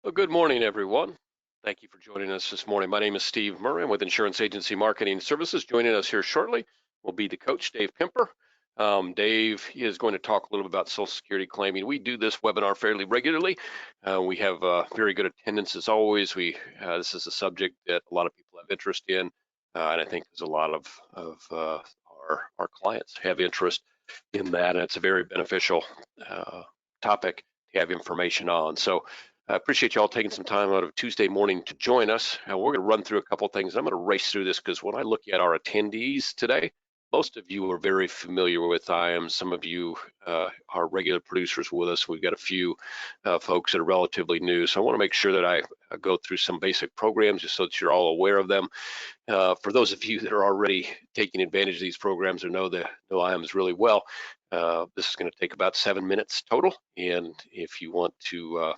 Well, good morning, everyone. Thank you for joining us this morning. My name is Steve Murray. I'm with Insurance Agency Marketing Services. Joining us here shortly will be the coach, Dave Pimper. Dave is going to talk a little bit about Social Security claiming. We do this webinar fairly regularly. We have very good attendance as always. This is a subject that a lot of people have interest in, and I think there's a lot of our clients have interest in that, and it's a very beneficial topic to have information on. So I appreciate you all taking some time out of Tuesday morning to join us. We're going to run through a couple things. I'm going to race through this because when I look at our attendees today, most of you are very familiar with IAMS. Some of you are regular producers with us. We've got a few folks that are relatively new. So I want to make sure that I go through some basic programs just so that you're all aware of them. For those of you that are already taking advantage of these programs or know IAMS really well, this is going to take about 7 minutes total. And if you want to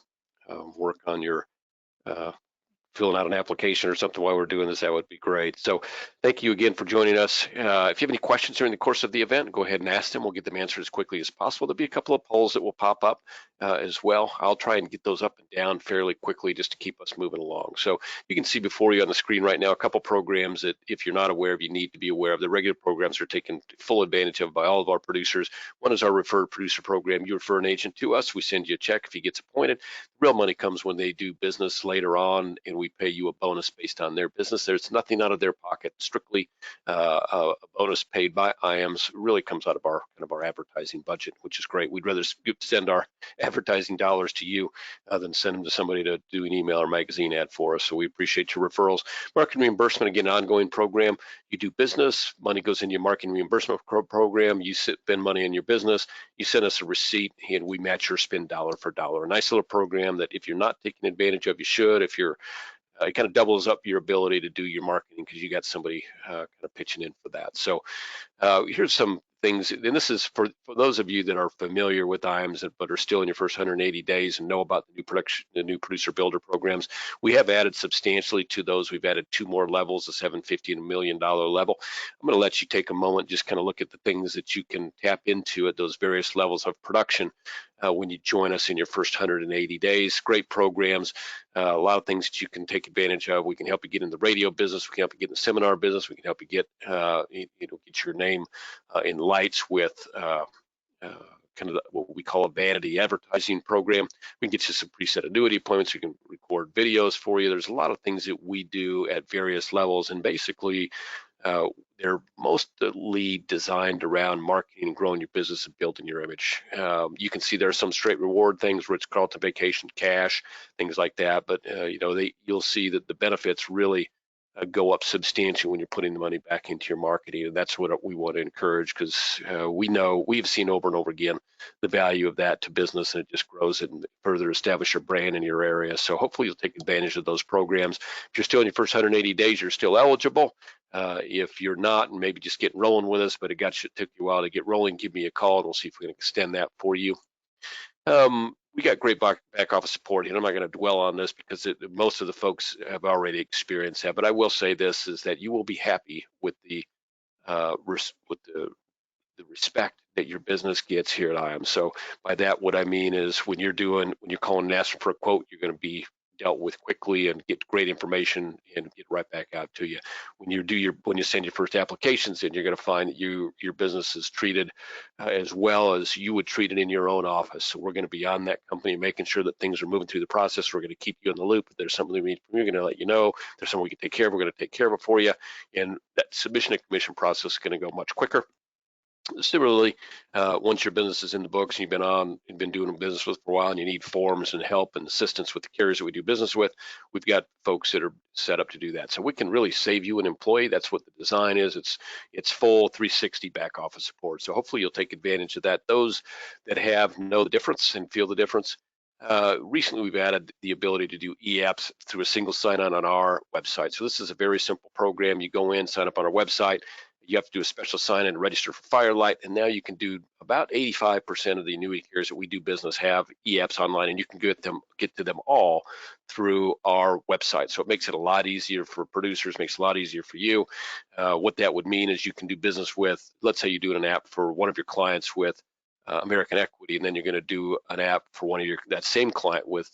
work on your filling out an application or something while we're doing this, that would be great. So thank you again for joining us. If you have any questions during the course of the event, go ahead and ask them. We'll get them answered as quickly as possible. There'll be a couple of polls that will pop up as well. I'll try and get those up and down fairly quickly just to keep us moving along. So you can see before you on the screen right now a couple programs that if you're not aware of, you need to be aware of. The regular programs are taken full advantage of by all of our producers. One is our referred producer program. You refer an agent to us, we send you a check if he gets appointed. Real money comes when they do business later on, and we pay you a bonus based on their business. There's nothing out of their pocket, strictly a bonus paid by IAMS. Really comes out of our advertising budget, which is great. We'd rather send our advertising dollars to you than send them to somebody to do an email or magazine ad for us. So we appreciate your referrals. Marketing reimbursement, again, ongoing program. You do business, money goes into your marketing reimbursement program. You spend money in your business, you send us a receipt, and we match your spend dollar for dollar. A nice little program that if you're not taking advantage of, you should. If you're it kind of doubles up your ability to do your marketing because you got somebody kind of pitching in for that. So here's some things, and this is for those of you that are familiar with IAMS but are still in your first 180 days and know about the new producer builder programs. We have added substantially to those. We've added 2 more levels, a $750 and $1 million level. I'm going to let you take a moment, just kind of look at the things that you can tap into at those various levels of production when you join us in your first 180 days. Great programs, a lot of things that you can take advantage of. We can help you get in the radio business. We can help you get in the seminar business. We can help you get get your name in lights with kind of what we call a vanity advertising program. We can get you some preset annuity appointments. We can record videos for you. There's a lot of things that we do at various levels, and basically they're mostly designed around marketing and growing your business and building your image. You can see there's some straight reward things, Ritz-Carlton Vacation Cash, things like that. But you'll see that the benefits really go up substantially when you're putting the money back into your marketing, and that's what we want to encourage, because we've seen over and over again the value of that to business, and it just grows it and further establish your brand in your area. So hopefully you'll take advantage of those programs. If you're still in your first 180 days, you're still eligible. If you're not, and maybe just getting rolling with us, but it took you a while to get rolling, give me a call and we'll see if we can extend that for you. We got great back office support, and I'm not going to dwell on this because most of the folks have already experienced that. But I will say this, is that you will be happy with the respect that your business gets here at IAMS. So by that, what I mean is when you're calling and asking for a quote, you're going to be dealt with quickly and get great information and get right back out to you. When you send your first applications in, you're going to find that your business is treated as well as you would treat it in your own office. So we're going to be on that company, making sure that things are moving through the process. We're going to keep you in the loop. If there's something we need from you, we're going to let you know. If there's something we can take care of, we're going to take care of it for you. And that submission and commission process is going to go much quicker. Similarly, once your business is in the books and you've been doing business with for a while, and you need forms and help and assistance with the carriers that we do business with, we've got folks that are set up to do that. So we can really save you an employee. That's what the design is. It's full 360 back office support. So hopefully you'll take advantage of that. Those that know the difference and feel the difference. Recently, we've added the ability to do e-apps through a single sign-on on our website. So this is a very simple program. You go in, sign up on our website. You have to do a special sign-in and register for Firelight, and now you can do about 85% of the annuity carriers that we do business have e-apps online, and you can get to them all through our website. So it makes it a lot easier for producers, makes it a lot easier for you. What that would mean is you can do business with, let's say you're doing an app for one of your clients with American Equity, and then you're going to do an app for that same client with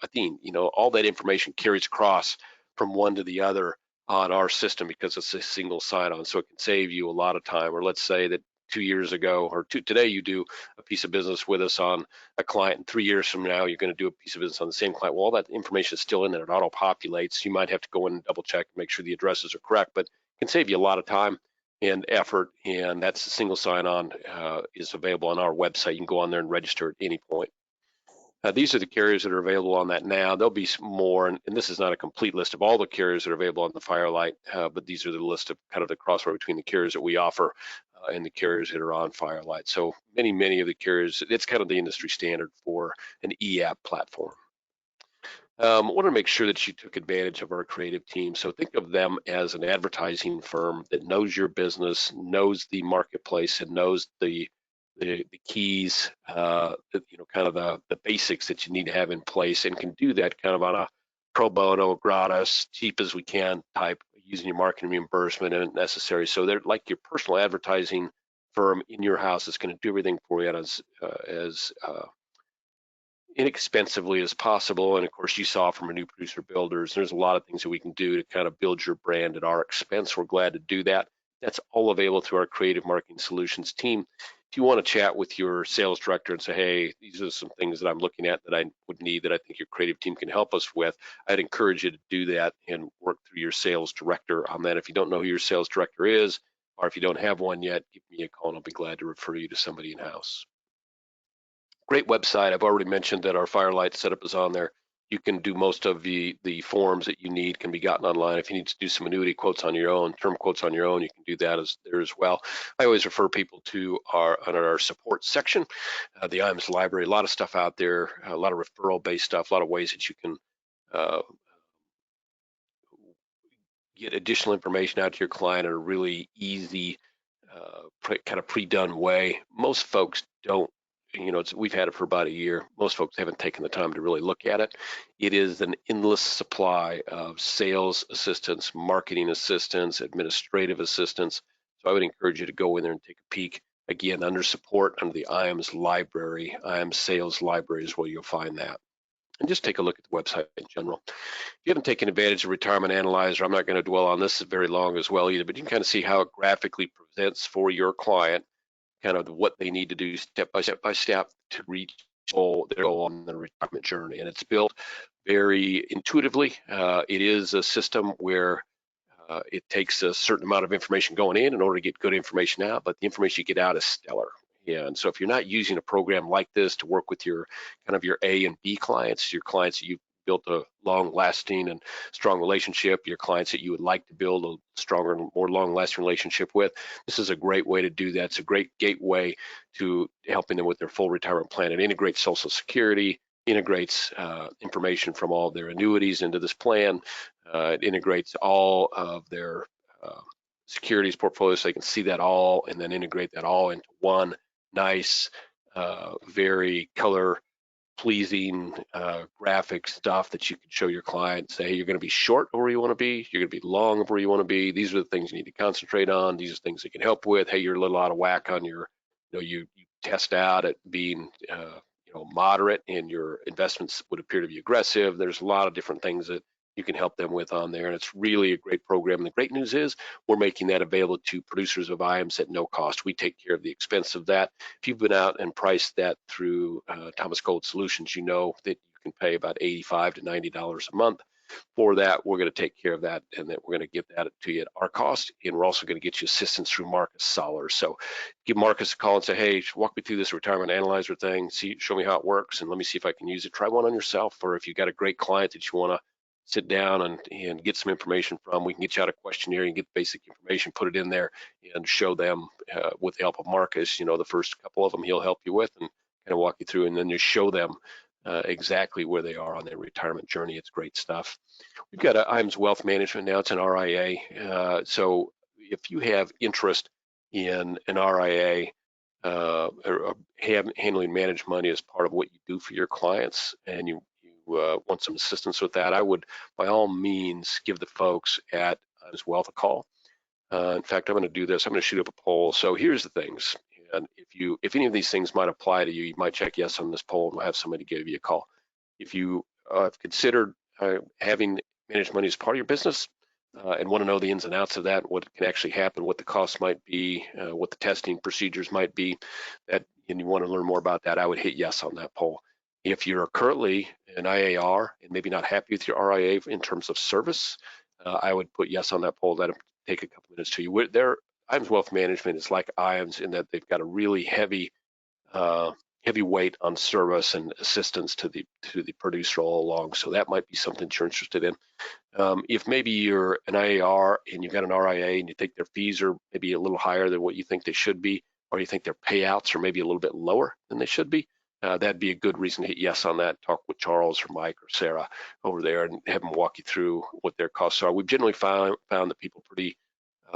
a theme. All that information carries across from one to the other on our system because it's a single sign-on, so it can save you a lot of time. Or let's say that 2 years ago or today you do a piece of business with us on a client, and 3 years from now you're going to do a piece of business on the same client. Well, all that information is still in there. It auto-populates. You might have to go in and double check and make sure the addresses are correct, but it can save you a lot of time and effort, and that's a single sign-on is available on our website. You can go on there and register at any point. These are the carriers that are available on that now. There'll be more, and this is not a complete list of all the carriers that are available on the Firelight, but these are the list of kind of the crossover between the carriers that we offer and the carriers that are on Firelight. So many of the carriers, it's kind of the industry standard for an e-app platform. I want to make sure that you took advantage of our creative team. So think of them as an advertising firm that knows your business, knows the marketplace, and knows the keys, kind of the basics that you need to have in place, and can do that kind of on a pro bono, gratis, cheap as we can type, using your marketing reimbursement and necessary. So they're like your personal advertising firm in your house that's going to do everything for you as inexpensively as possible. And of course, you saw from our new producer builders, there's a lot of things that we can do to kind of build your brand at our expense. We're glad to do that. That's all available through our creative marketing solutions team. If you want to chat with your sales director and say, hey, these are some things that I'm looking at that I would need that I think your creative team can help us with, I'd encourage you to do that and work through your sales director on that. If you don't know who your sales director is, or if you don't have one yet, give me a call and I'll be glad to refer you to somebody in-house. Great website. I've already mentioned that our Firelight setup is on there. You can do most of the forms that you need can be gotten online. If you need to do some annuity quotes on your own, term quotes on your own, you can do that there as well. I always refer people to our support section, the IAMS library. A lot of stuff out there, a lot of referral-based stuff, a lot of ways that you can get additional information out to your client in a really easy, kind of pre-done way. Most folks don't. We've had it for about a year. Most folks haven't taken the time to really look at it. It is an endless supply of sales assistance, marketing assistance, administrative assistance. So I would encourage you to go in there and take a peek. Again, under support, under the IAMS library, IAMS sales library is where you'll find that. And just take a look at the website in general. If you haven't taken advantage of Retirement Analyzer, I'm not going to dwell on this very long as well either, but you can kind of see how it graphically presents for your client kind of what they need to do step by step to reach their goal on the retirement journey. And it's built very intuitively. It is a system where it takes a certain amount of information going in order to get good information out, but the information you get out is stellar. And so if you're not using a program like this to work with your kind of your A and B clients, your clients that you've built a long-lasting and strong relationship, your clients that you would like to build a stronger and more long-lasting relationship with, this is a great way to do that. It's a great gateway to helping them with their full retirement plan. It integrates Social Security, integrates information from all of their annuities into this plan. It integrates all of their securities portfolios so they can see that all and then integrate that all into one nice, very color pleasing graphic stuff that you can show your client. Say, hey, you're going to be short of where you want to be, you're going to be long of where you want to be. These are the things you need to concentrate on. These are things that can help with. Hey, you're a little out of whack on your, you test out at being moderate, and your investments would appear to be aggressive. There's a lot of different things that you can help them with on there, and it's really a great program. And the great news is we're making that available to producers of IAMS at no cost. We take care of the expense of that. If you've been out and priced that through Thomas Gold Solutions, you know that you can pay about $85 to $90 a month for that. We're going to take care of that, and that we're going to get that to you at our cost, and we're also going to get you assistance through Marcus Soller. So give Marcus a call and say, hey, walk me through this Retirement Analyzer thing, show me how it works, and let me see if I can use it. Try one on yourself, or if you've got a great client that you want to sit down and get some information from, we can get you out a questionnaire and get basic information, put it in there, and show them with the help of Marcus, the first couple of them he'll help you with and kind of walk you through, and then just show them exactly where they are on their retirement journey. It's great stuff. We've got IAMS Wealth Management now. It's an RIA. So if you have interest in an RIA or handling managed money as part of what you do for your clients, and you want some assistance with that, I would by all means give the folks at IAMS Wealth a call. In fact, I'm going to do this. I'm going to shoot up a poll. So here's the things. And if any of these things might apply to you, you might check yes on this poll, and we'll have somebody give you a call. If you have considered having managed money as part of your business and want to know the ins and outs of that, what can actually happen, what the costs might be, what the testing procedures might be, and you want to learn more about that, I would hit yes on that poll. If you're currently an IAR and maybe not happy with your RIA in terms of service, I would put yes on that poll. That'll take a couple minutes to you. IAMS Wealth Management is like IAMS in that they've got a really heavy weight on service and assistance to the producer all along. So that might be something you're interested in. If maybe you're an IAR and you've got an RIA and you think their fees are maybe a little higher than what you think they should be, or you think their payouts are maybe a little bit lower than they should be, that'd be a good reason to hit yes on that. Talk with Charles or Mike or Sarah over there and have them walk you through what their costs are. We've generally found that people are pretty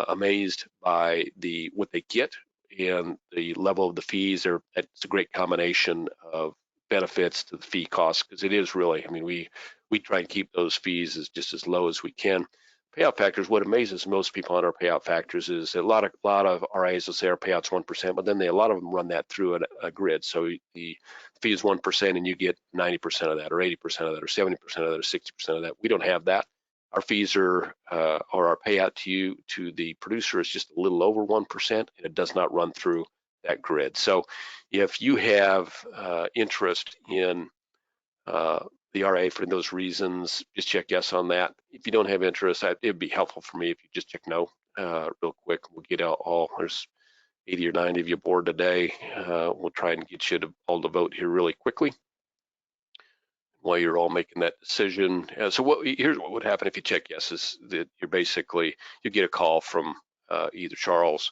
amazed by what they get and the level of the fees. It's a great combination of benefits to the fee costs, because it is really, I mean, we try and keep those fees as low as we can. Payout factors, what amazes most people on our payout factors is a lot of RIAs will say our payout's 1%, but then a lot of them run that through a grid. So the fee is 1% and you get 90% of that, or 80% of that, or 70% of that, or 60% of that. We don't have that. Our fees are, or our payout to the producer is just a little over 1%, and it does not run through that grid. So if you have interest in the RA for those reasons, just check yes on that. If you don't have interest, it'd be helpful for me if you just check no real quick. We'll get out there's 80 or 90 of you aboard today. We'll try and get you all to vote here really quickly while you're all making that decision. So here's what would happen if you check yes, is that you get a call from either Charles,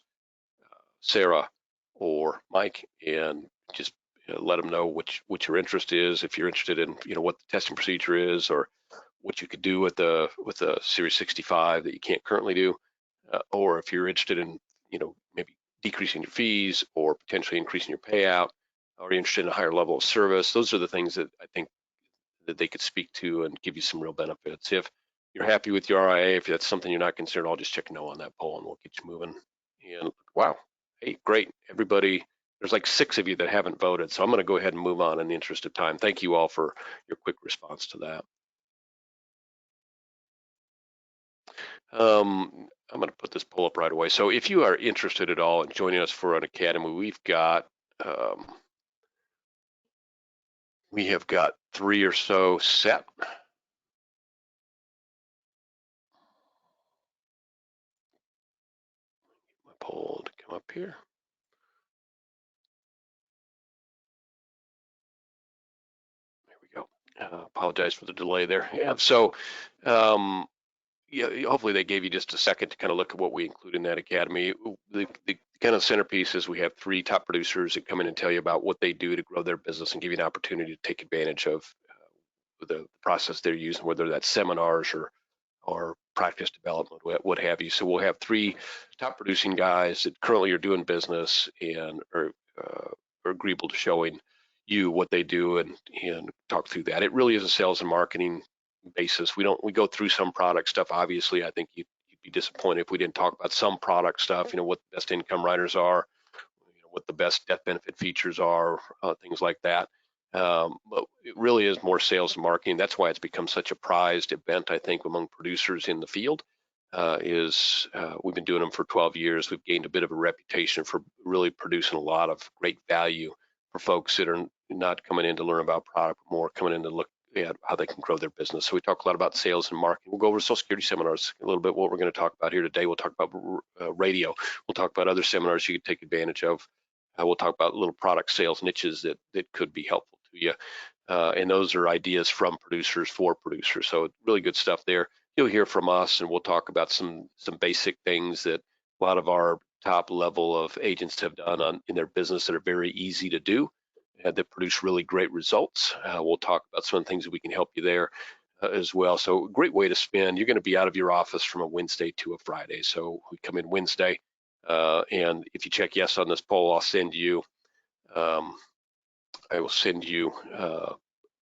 Sarah, or Mike, and just let them know what your interest is. If you're interested in what the testing procedure is, or what you could do with the Series 65 that you can't currently do, or if you're interested in maybe decreasing your fees or potentially increasing your payout, or you're interested in a higher level of service. Those are the things that I think that they could speak to and give you some real benefits. If you're happy with your RIA, if that's something you're not concerned, I'll just check no on that poll and we'll get you moving. And wow, hey, great, everybody. There's like 6 of you that haven't voted, so I'm going to go ahead and move on in the interest of time. Thank you all for your quick response to that. I'm going to put this poll up right away. So if you are interested at all in joining us for an academy, we have got 3 or so set. My poll to come up here. Apologize for the delay there. Yeah, so hopefully they gave you just a second to kind of look at what we include in that academy. The kind of centerpiece is we have 3 top producers that come in and tell you about what they do to grow their business and give you an opportunity to take advantage of the process they're using, whether that's seminars or practice development, what have you. So we'll have 3 top producing guys that currently are doing business and are agreeable to showing you what they do and talk through that. It really is a sales and marketing basis. We go through some product stuff. Obviously, I think you'd be disappointed if we didn't talk about some product stuff, what the best income riders are, what the best death benefit features are, things like that. But it really is more sales and marketing. That's why it's become such a prized event, I think, among producers in the field. We've been doing them for 12 years. We've gained a bit of a reputation for really producing a lot of great value for folks that are not coming in to learn about product, but more coming in to look at how they can grow their business. So we talk a lot about sales and marketing. We'll go over Social Security seminars a little bit. What we're going to talk about here today, we'll talk about radio. We'll talk about other seminars you could take advantage of. We'll talk about little product sales niches that could be helpful to you. And those are ideas from producers for producers. So really good stuff there. You'll hear from us, and we'll talk about some basic things that a lot of our top level of agents have done in their business that are very easy to do, that produce really great results. We'll talk about some of the things that we can help you there as well. So a great way to spend. You're going to be out of your office from a Wednesday to a Friday. So we come in Wednesday, and if you check yes on this poll, I'll send you. I will send you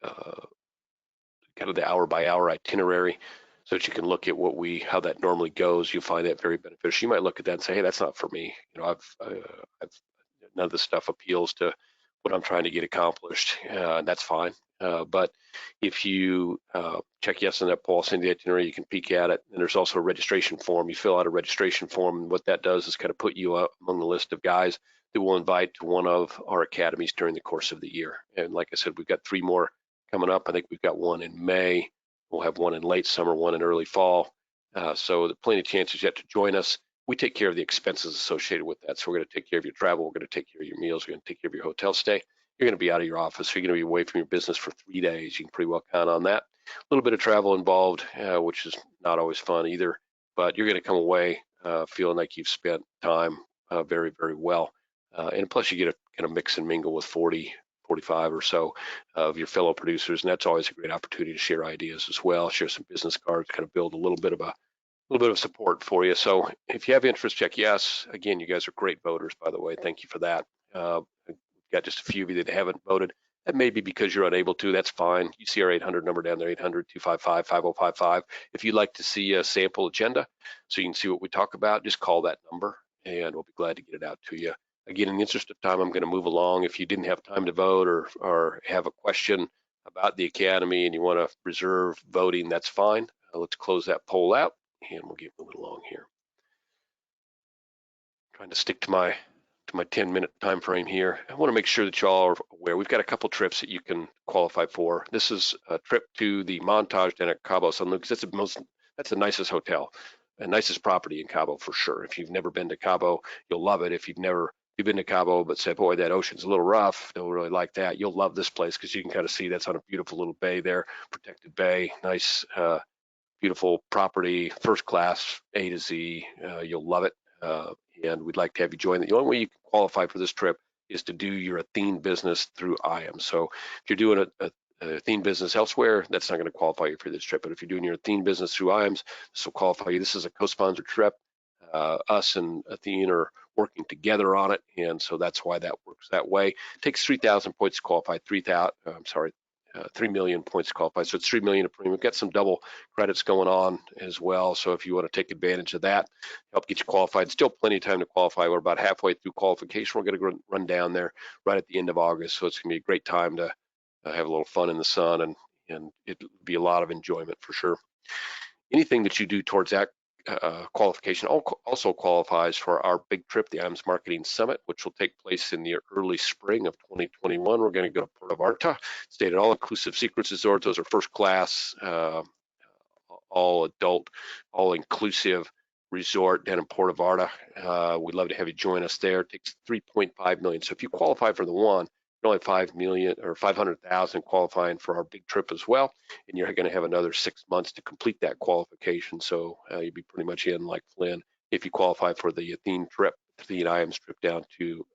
kind of the hour-by-hour itinerary, so that you can look at how that normally goes. You'll find that very beneficial. You might look at that and say, hey, that's not for me. I've none of this stuff appeals to what I'm trying to get accomplished. And that's fine. But if you check yes on that policy in the itinerary, you can peek at it. And there's also a registration form. You fill out a registration form, and what that does is kind of put you up among the list of guys that we'll invite to one of our academies during the course of the year. And like I said, we've got 3 more coming up. I think we've got one in May. We'll have one in late summer, one in early fall. So there's plenty of chances yet to join us. We take care of the expenses associated with that. So we're going to take care of your travel. We're going to take care of your meals. We're going to take care of your hotel stay. You're going to be out of your office. You're going to be away from your business for 3 days. You can pretty well count on that. A little bit of travel involved, which is not always fun either. But you're going to come away feeling like you've spent time very, very well. And plus, you get to kind of mix and mingle with 40, 45 or so of your fellow producers, and that's always a great opportunity to share ideas as well. Share some business cards, kind of build a little bit of support for you. So if you have interest, check yes. Again, you guys are great voters, by the way. Thank you for that. We've got just a few of you that haven't voted. That may be because you're unable to. That's fine. You see our 800 number down there, 800-255-5055. If you'd like to see a sample agenda so you can see what we talk about, just call that number and we'll be glad to get it out to you. Again, in the interest of time, I'm going to move along. If you didn't have time to vote or have a question about the Academy and you want to reserve voting, that's fine. Let's close that poll out and we'll get moving along here. Trying to stick to my 10-minute time frame here. I want to make sure that y'all are aware. We've got a couple trips that you can qualify for. This is a trip to the Montage down at Cabo San Lucas. That's the nicest hotel and nicest property in Cabo for sure. If you've never been to Cabo, you'll love it. If you've been to Cabo but said, boy, that ocean's a little rough, don't really like that, you'll love this place because you can kind of see that's on a beautiful little bay there, protected bay, nice, beautiful property, first class, A to Z. You'll love it. And we'd like to have you join. The only way you can qualify for this trip is to do your Athene business through IAMS. So if you're doing a Athene business elsewhere, that's not going to qualify you for this trip. But if you're doing your Athene business through IAMS, this will qualify you. This is a co-sponsored trip. Us and Athene are working together on it, and so that's why that works that way. It takes 3,000 points to qualify. 3 million points to qualify. So it's 3 million a premium. We've got some double credits going on as well. So if you want to take advantage of that, help get you qualified. Still plenty of time to qualify. We're about halfway through qualification. We're going to run down there right at the end of August. So it's going to be a great time to have a little fun in the sun, and it'll be a lot of enjoyment for sure. Anything that you do towards that qualification also qualifies for our big trip, the IAMS Marketing Summit, which will take place in the early spring of 2021. We're going to go to Puerto Vallarta, stay at an all-inclusive Secrets Resort. Those are first class, all adult, all-inclusive resort down in Puerto Vallarta. We'd love to have you join us there. It takes 3.5 million. So if you qualify for the one, only 5 million or 500,000 qualifying for our big trip as well, and you're going to have another 6 months to complete that qualification. So you'll be pretty much in like Flynn if you qualify for the Athene trip, the IAMS trip down to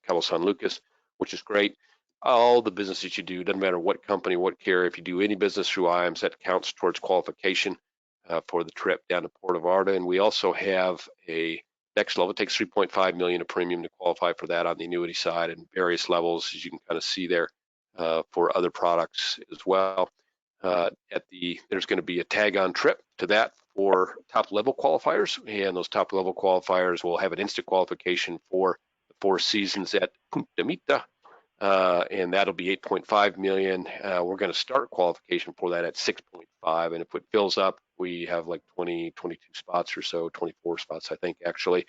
Cabo San Lucas, which is great. All the business that you do, doesn't matter what company, what carrier, if you do any business through IAMS, that counts towards qualification for the trip down to Puerto Vallarta. And we also have a next level. It takes 3.5 million a premium to qualify for that on the annuity side, and various levels, as you can kind of see there, for other products as well. There's going to be a tag-on trip to that for top level qualifiers, and those top level qualifiers will have an instant qualification for the 4 seasons at Punta Mita, and that'll be 8.5 million. We're going to start qualification for that at 6.5, and if it fills up, we have like 22 spots or so, 24 spots, I think, actually,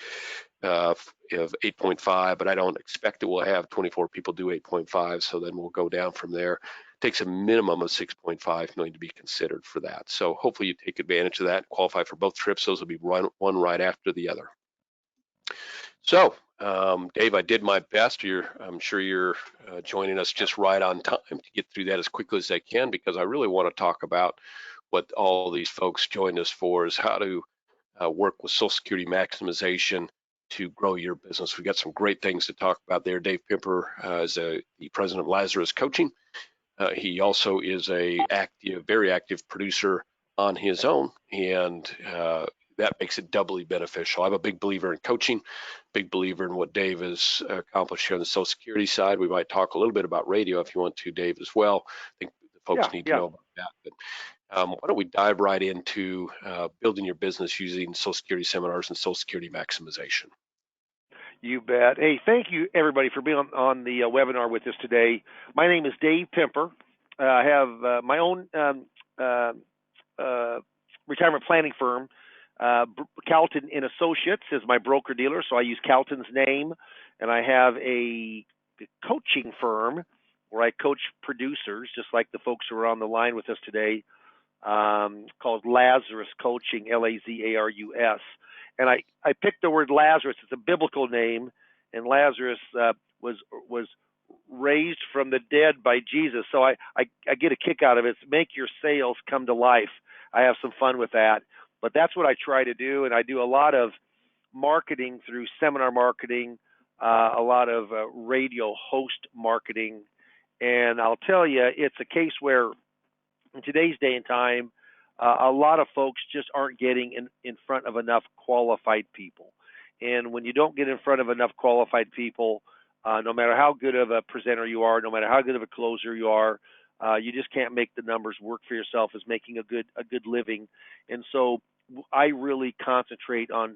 of 8.5, but I don't expect it will have 24 people do 8.5, so then we'll go down from there. It takes a minimum of 6.5 million to be considered for that. So hopefully you take advantage of that, qualify for both trips. Those will be one right after the other. So, Dave, I did my best. I'm sure you're joining us just right on time to get through that as quickly as I can, because I really want to talk about what all these folks joined us for, is how to work with Social Security maximization to grow your business. We've got some great things to talk about there. Dave Pimper is the president of Lazarus Coaching. He also is a very active producer on his own, and that makes it doubly beneficial. I'm a big believer in coaching, big believer in what Dave has accomplished here on the Social Security side. We might talk a little bit about radio if you want to, Dave, as well. I think the folks need to know about that. But why don't we dive right into building your business using Social Security seminars and Social Security maximization? You bet. Hey, thank you, everybody, for being on the webinar with us today. My name is Dave Pimper. I have my own uh, uh, retirement planning firm. Calton and Associates is my broker dealer, so I use Calton's name, and I have a coaching firm where I coach producers, just like the folks who are on the line with us today, called Lazarus Coaching, Lazarus. And I picked the word Lazarus. It's a biblical name, and Lazarus was raised from the dead by Jesus. So I get a kick out of it. It's make your sales come to life. I have some fun with that. But that's what I try to do, and I do a lot of marketing through seminar marketing, a lot of radio host marketing. And I'll tell you, it's a case where in today's day and time, a lot of folks just aren't getting in front of enough qualified people. And when you don't get in front of enough qualified people, no matter how good of a presenter you are, no matter how good of a closer you are, you just can't make the numbers work for yourself as making a good living. And so I really concentrate on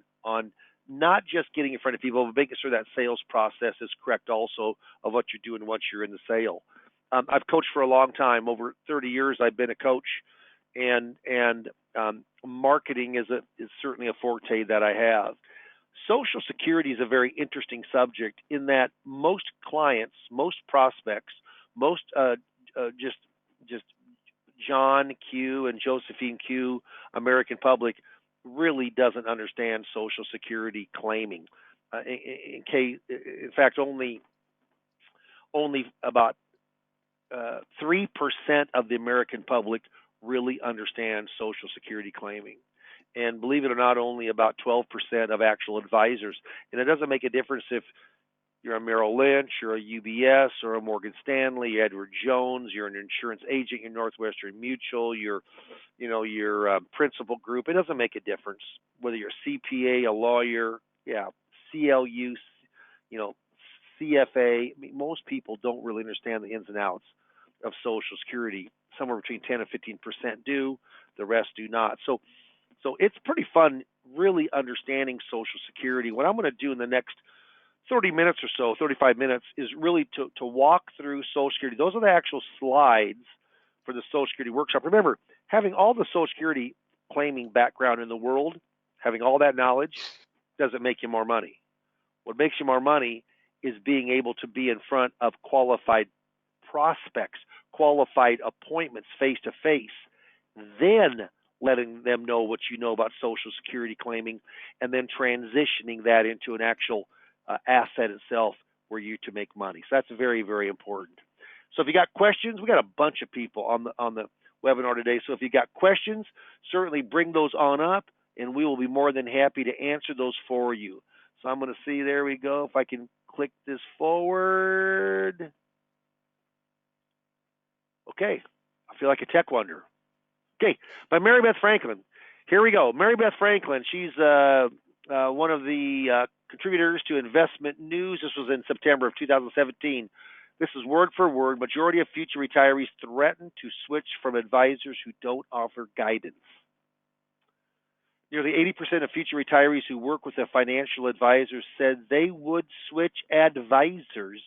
not just getting in front of people, but making sure that sales process is correct also of what you're doing once you're in the sale. I've coached for a long time, over 30 years. I've been a coach, and marketing is certainly a forte that I have. Social Security is a very interesting subject in that most clients, most prospects, most just John Q and Josephine Q American public really doesn't understand Social Security claiming. In fact, only about 3% of the American public really understands Social Security claiming. And believe it or not, only about 12% of actual advisors. And it doesn't make a difference if you're a Merrill Lynch or a UBS or a Morgan Stanley, Edward Jones, you're an insurance agent, you're Northwestern Mutual, you're Principal Group. It doesn't make a difference whether you're a CPA, a lawyer, CLU, CFA. I mean, most people don't really understand the ins and outs of Social Security. Somewhere between 10 and 15% do, the rest do not. So it's pretty fun really understanding Social Security. What I'm going to do in the next 30 minutes or so, 35 minutes, is really to walk through Social Security. Those are the actual slides for the Social Security workshop. Remember, having all the Social Security claiming background in the world, having all that knowledge, doesn't make you more money. What makes you more money is being able to be in front of qualified prospects, qualified appointments face to face, then letting them know what you know about Social Security claiming, and then transitioning that into an actual asset itself where you to make money. So that's very, very important. So if you got questions, we got a bunch of people on the webinar today. So if you got questions, certainly bring those on up, and we will be more than happy to answer those for you. So I'm going to see, there we go, if I can click this forward. Okay, I feel like a tech wonder. Okay, by Mary Beth Franklin. Here we go. Mary Beth Franklin, she's one of the contributors to Investment News. This was in September of 2017. This is word for word. Majority of future retirees threaten to switch from advisors who don't offer guidance. Nearly 80% of future retirees who work with a financial advisor said they would switch advisors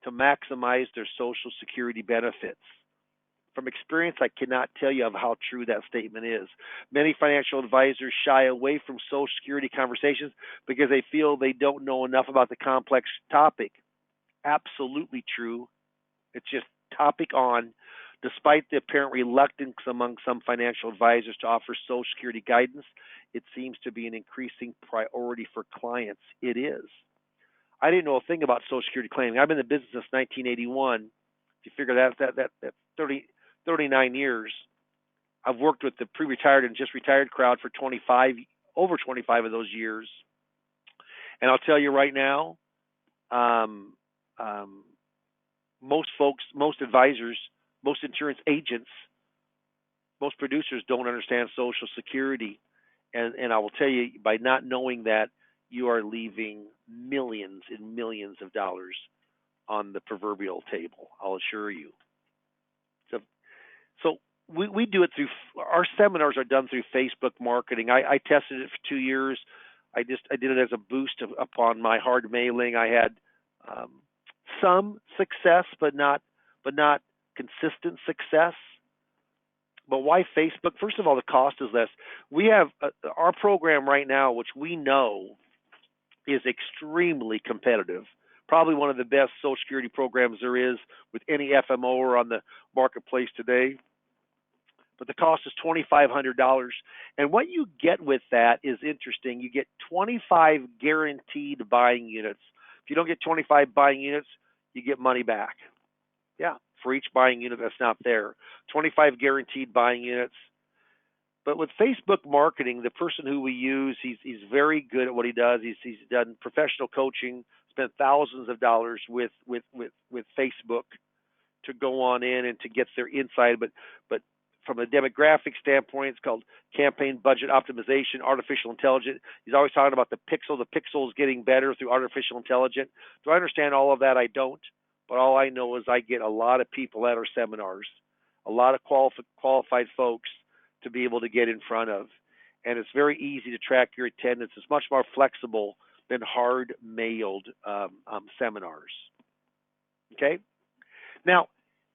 to maximize their Social Security benefits. From experience, I cannot tell you of how true that statement is. Many financial advisors shy away from Social Security conversations because they feel they don't know enough about the complex topic. Absolutely true. It's just topic on. Despite the apparent reluctance among some financial advisors to offer Social Security guidance, it seems to be an increasing priority for clients. It is. I didn't know a thing about Social Security claiming. I've been in the business since 1981. If you figure that 39 years, I've worked with the pre-retired and just retired crowd for over 25 of those years. And I'll tell you right now, most folks, most advisors, most insurance agents, most producers don't understand Social Security. And I will tell you, by not knowing that, you are leaving millions and millions of dollars on the proverbial table, I'll assure you. So we do it through, our seminars are done through Facebook marketing. I tested it for 2 years. I did it as a boost upon my hard mailing. I had some success, but not consistent success. But why Facebook? First of all, the cost is less. We have our program right now, which we know is extremely competitive. Probably one of the best Social Security programs there is with any FMO or on the marketplace today. But the cost is $2,500. And what you get with that is interesting. You get 25 guaranteed buying units. If you don't get 25 buying units, you get money back. Yeah, for each buying unit that's not there. 25 guaranteed buying units. But with Facebook marketing, the person who we use, he's very good at what he does. He's done professional coaching, spent thousands of dollars with Facebook to go on in and to get their insight. But from a demographic standpoint, it's called campaign budget optimization, artificial intelligence. He's always talking about the pixel. The pixel is getting better through artificial intelligence. Do I understand all of that? I don't. But all I know is I get a lot of people at our seminars, a lot of qualified folks to be able to get in front of. And it's very easy to track your attendance. It's much more flexible than hard-mailed seminars. Okay? Now,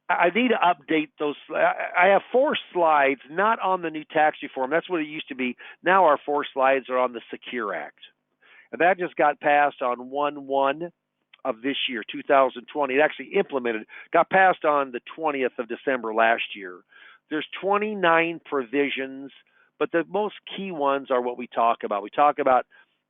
I need to update those. I have 4 slides, not on the new tax reform. That's what it used to be. Now our 4 slides are on the Secure Act. And that just got passed on 1/1 of this year, 2020. It actually implemented, got passed on the 20th of December last year. There's 29 provisions, but the most key ones are what we talk about. We talk about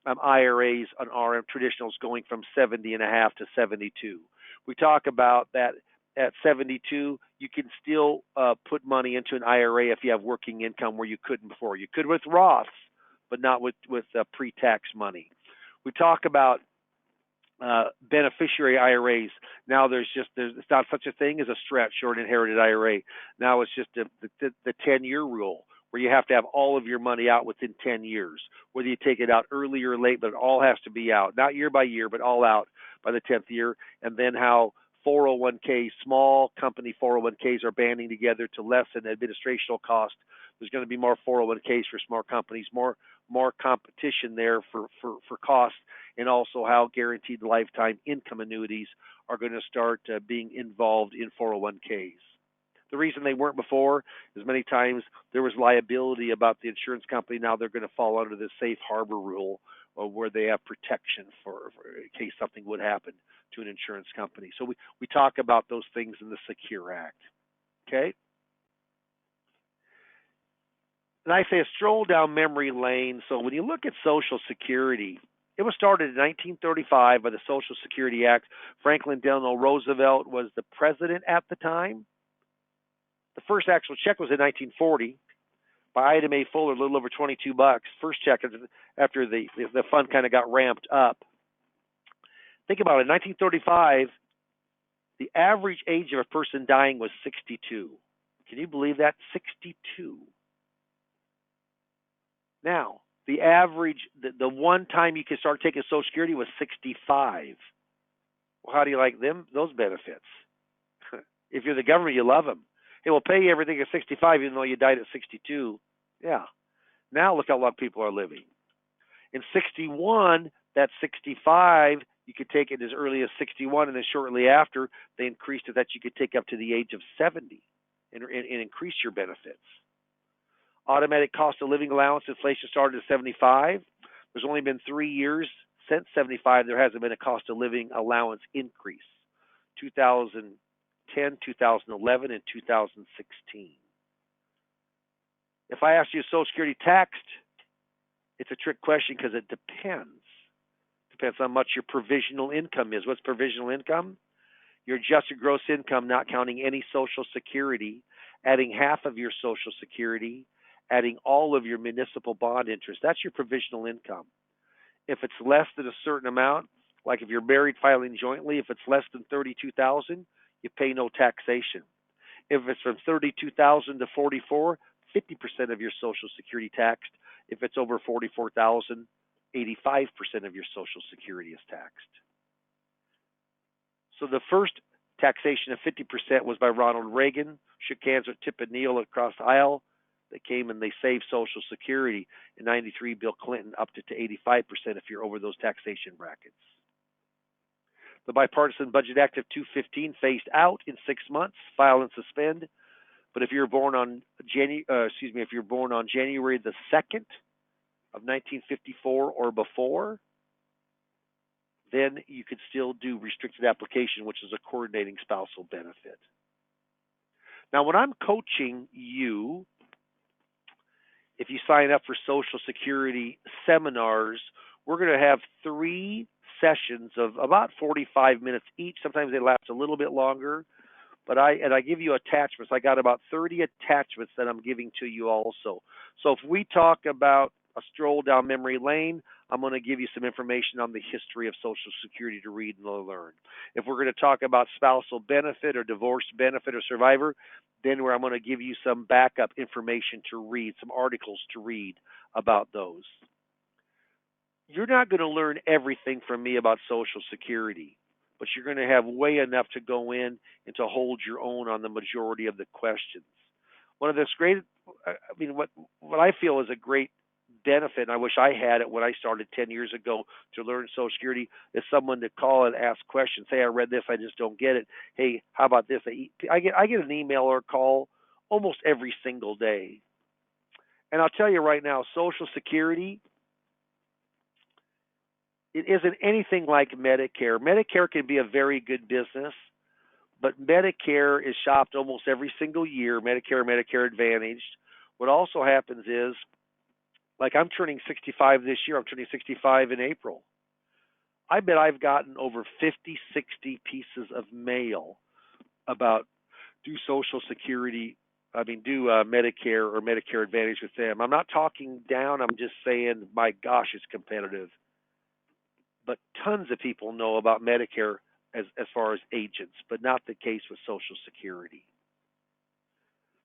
IRAs on RM traditionals going from 70.5 to 72. We talk about that at 72, you can still put money into an IRA if you have working income where you couldn't before. You could with Roths, but not with pre-tax money. We talk about beneficiary IRAs. Now there's not such a thing as a stretch or an inherited IRA. Now it's just the 10-year rule where you have to have all of your money out within 10 years. Whether you take it out early or late, but it all has to be out, not year by year, but all out by the 10th year. And then how 401ks, small company 401ks are banding together to lessen administrative cost. There's going to be more 401ks for small companies, more competition there for cost, and also how guaranteed lifetime income annuities are going to start being involved in 401ks. The reason they weren't before is many times there was liability about the insurance company. Now they're going to fall under the safe harbor rule where they have protection for in case something would happen to an insurance company. So we talk about those things in the Secure Act. Okay? And I say a stroll down memory lane. So when you look at Social Security, it was started in 1935 by the Social Security Act. Franklin Delano Roosevelt was the president at the time. The first actual check was in 1940 by Ida Mae Fuller, a little over $22. First check after the fund kind of got ramped up. Think about it. In 1935, the average age of a person dying was 62. Can you believe that? 62. Now, the average, the one time you can start taking Social Security was 65. Well, how do you like those benefits? If you're the government, you love them. It will pay you everything at 65, even though you died at 62. Yeah. Now look how long people are living. In 61, that's 65. You could take it as early as 61, and then shortly after, they increased it that you could take up to the age of 70 and increase your benefits. Automatic cost of living allowance inflation started at 75. There's only been 3 years since 75 there hasn't been a cost of living allowance increase. 2010, 2011, and 2016. If I ask you Social Security taxed, it's a trick question because it depends. Depends on how much your provisional income is. What's provisional income? Your adjusted gross income, not counting any Social Security, adding half of your Social Security, adding all of your municipal bond interest. That's your provisional income. If it's less than a certain amount, like if you're married filing jointly, if it's less than $32,000, you pay no taxation. If it's from $32,000 to $44,000, 50% of your Social Security taxed. If it's over $44,000, 85% of your Social Security is taxed. So the first taxation of 50% was by Ronald Reagan. Shook hands with Tip and Neil across the aisle. They came and they saved Social Security. In 93, Bill Clinton upped it to 85% if you're over those taxation brackets. The Bipartisan Budget Act of 215 phased out in 6 months, file and suspend. But if you're born on if you're born on January the 2nd of 1954 or before, then you could still do restricted application, which is a coordinating spousal benefit. Now, when I'm coaching you, if you sign up for Social Security seminars, we're going to have 3 sessions of about 45 minutes each. Sometimes they last a little bit longer, but I give you attachments. I got about 30 attachments that I'm giving to you also. So if we talk about a stroll down memory lane, I'm going to give you some information on the history of Social Security to read and learn. If we're going to talk about spousal benefit or divorce benefit or survivor, then where I'm going to give you some backup information to read, some articles to read about those. You're not going to learn everything from me about Social Security, but you're going to have way enough to go in and to hold your own on the majority of the questions. One of the what I feel is a great benefit, and I wish I had it when I started 10 years ago to learn Social Security, is someone to call and ask questions. Hey, I read this, I just don't get it. Hey, how about this? I get an email or a call almost every single day. And I'll tell you right now, Social Security, it isn't anything like Medicare. Medicare can be a very good business, but Medicare is shopped almost every single year, Medicare, Medicare Advantage. What also happens is, like I'm turning 65 this year. I'm turning 65 in April. I bet I've gotten over 50, 60 pieces of mail about do Social Security, do Medicare or Medicare Advantage with them. I'm not talking down. I'm just saying, my gosh, it's competitive. But tons of people know about Medicare as far as agents, but not the case with Social Security.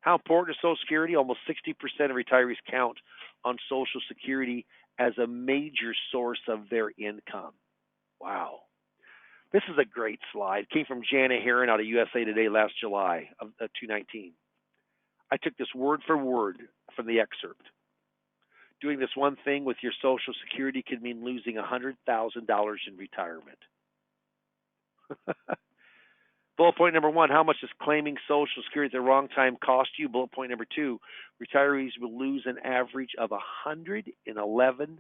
How important is Social Security? Almost 60% of retirees count on Social Security as a major source of their income. Wow. This is a great slide. It came from Jana Heron out of USA Today last July of 2019. I took this word for word from the excerpt. Doing this one thing with your Social Security could mean losing $100,000 in retirement. Bullet point number 1, how much does claiming Social Security at the wrong time cost you? Bullet point number 2, retirees will lose an average of $111,000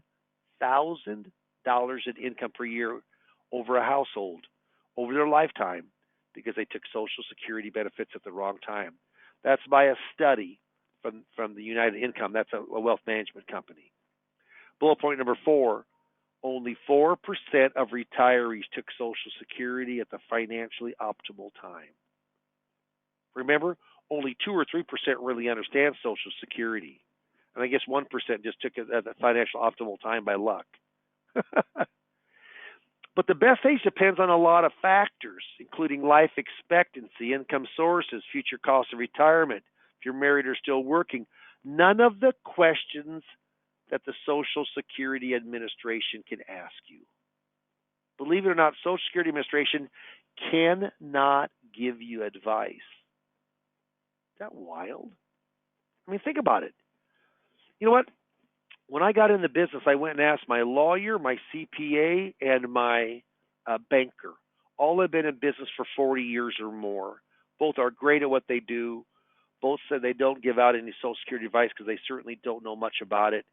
in income per year over a household over their lifetime because they took Social Security benefits at the wrong time. That's by a study from the United Income. That's a wealth management company. Bullet point number 4, only 4% of retirees took Social Security at the financially optimal time. Remember, only 2 or 3% really understand Social Security. And I guess 1% just took it at the financial optimal time by luck. But the best age depends on a lot of factors, including life expectancy, income sources, future costs of retirement, if you're married or still working. None of the questions that the Social Security Administration can ask you. Believe it or not, Social Security Administration cannot give you advice. Is that wild? I mean, think about it. You know what? When I got in the business, I went and asked my lawyer, my CPA, and my banker. All have been in business for 40 years or more. Both are great at what they do. Both said they don't give out any Social Security advice because they certainly don't know much about it.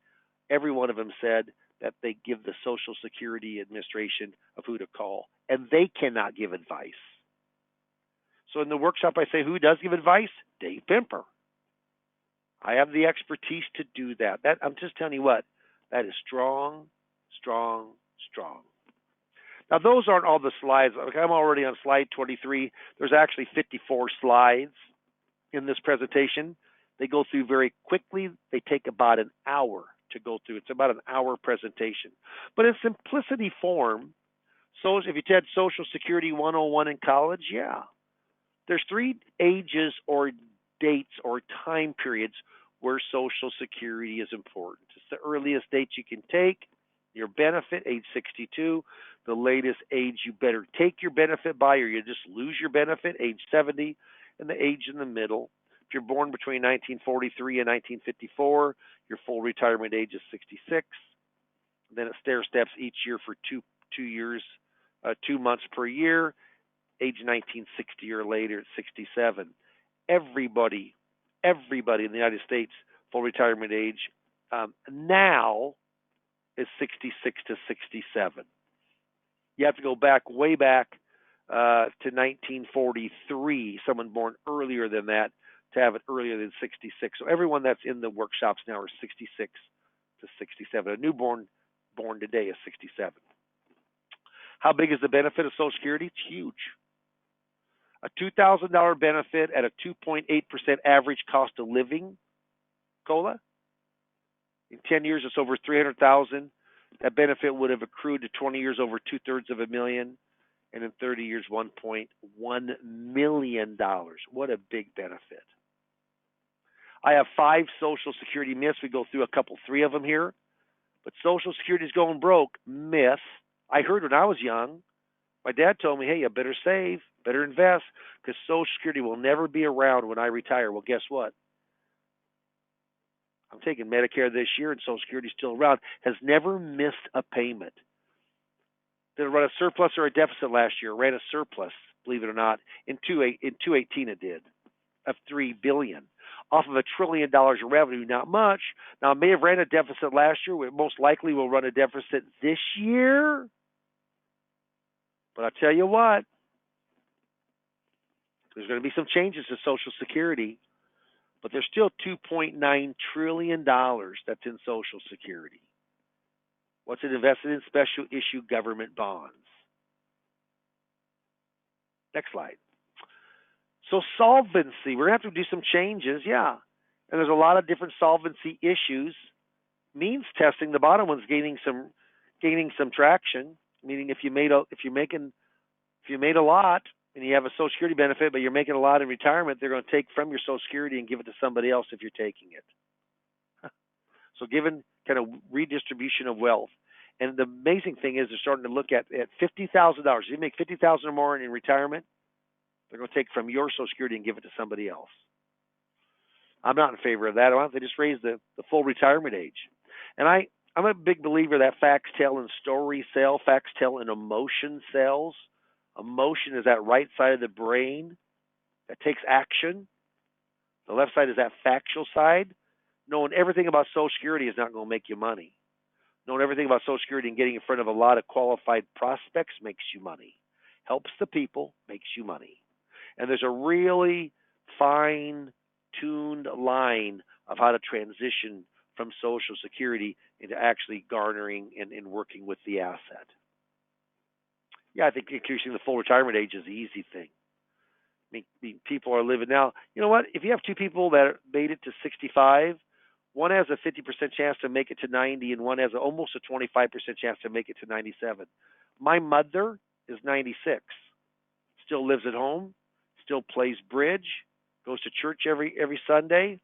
Every one of them said that they give the Social Security Administration of who to call, and they cannot give advice. So in the workshop, I say, who does give advice? Dave Pimper. I have the expertise to do that. I'm just telling you what, that is strong, strong, strong. Now, those aren't all the slides. I'm already on slide 23. There's actually 54 slides in this presentation. They go through very quickly. They take about an hour to go through. It's about an hour presentation. But in simplicity form, so if you had Social Security 101 in college, yeah. There's 3 ages or dates or time periods where Social Security is important. It's the earliest date you can take your benefit, age 62. The latest age you better take your benefit by or you just lose your benefit, age 70. And the age in the middle. If you're born between 1943 and 1954, your full retirement age is 66. Then it stair steps each year for two years 2 months per year, age 1960 or later at 67. Everybody in the United States, full retirement age now is 66 to 67. You have to go back, way back to 1943, someone born earlier than that, to have it earlier than 66. So everyone that's in the workshops now are 66 to 67. A newborn born today is 67. How big is the benefit of Social Security? It's huge. A $2,000 benefit at a 2.8% average cost of living, COLA. In 10 years, it's over $300,000. That benefit would have accrued to 20 years over $250,000, and in 30 years, $1.1 million. What a big benefit. I have 5 Social Security myths. We go through three of them here. But Social Security is going broke. Myth. I heard when I was young, my dad told me, hey, you better save, better invest, because Social Security will never be around when I retire. Well, guess what? I'm taking Medicare this year, and Social Security is still around. Has never missed a payment. Did it run a surplus or a deficit last year? It ran a surplus, believe it or not. In 2018 it did, of $3 billion. Off of $1 trillion of revenue, not much. Now, it may have ran a deficit last year. It most likely will run a deficit this year. But I'll tell you what, there's going to be some changes to Social Security, but there's still $2.9 trillion that's in Social Security. What's it invested in? Special issue government bonds. Next slide. So solvency, we're going to have to do some changes, yeah. And there's a lot of different solvency issues. Means testing, the bottom one's gaining some traction. Meaning if you made a lot and you have a Social Security benefit, but you're making a lot in retirement, they're going to take from your Social Security and give it to somebody else if you're taking it. So given kind of redistribution of wealth. And the amazing thing is they're starting to look at $50,000. If you make $50,000 or more in retirement, they're going to take from your Social Security and give it to somebody else. I'm not in favor of that. I want they just raise the full retirement age. And I'm a big believer that facts tell and stories sell. Facts tell and emotion sells. Emotion is that right side of the brain that takes action. The left side is that factual side. Knowing everything about Social Security is not going to make you money. Knowing everything about Social Security and getting in front of a lot of qualified prospects makes you money. Helps the people, makes you money. And there's a really fine-tuned line of how to transition from Social Security into actually garnering and working with the asset. Yeah, I think increasing the full retirement age is the easy thing. I mean, people are living now. You know what? If you have 2 people that made it to 65, one has a 50% chance to make it to 90, and one has almost a 25% chance to make it to 97. My mother is 96, still lives at home, still plays bridge, goes to church every Sunday.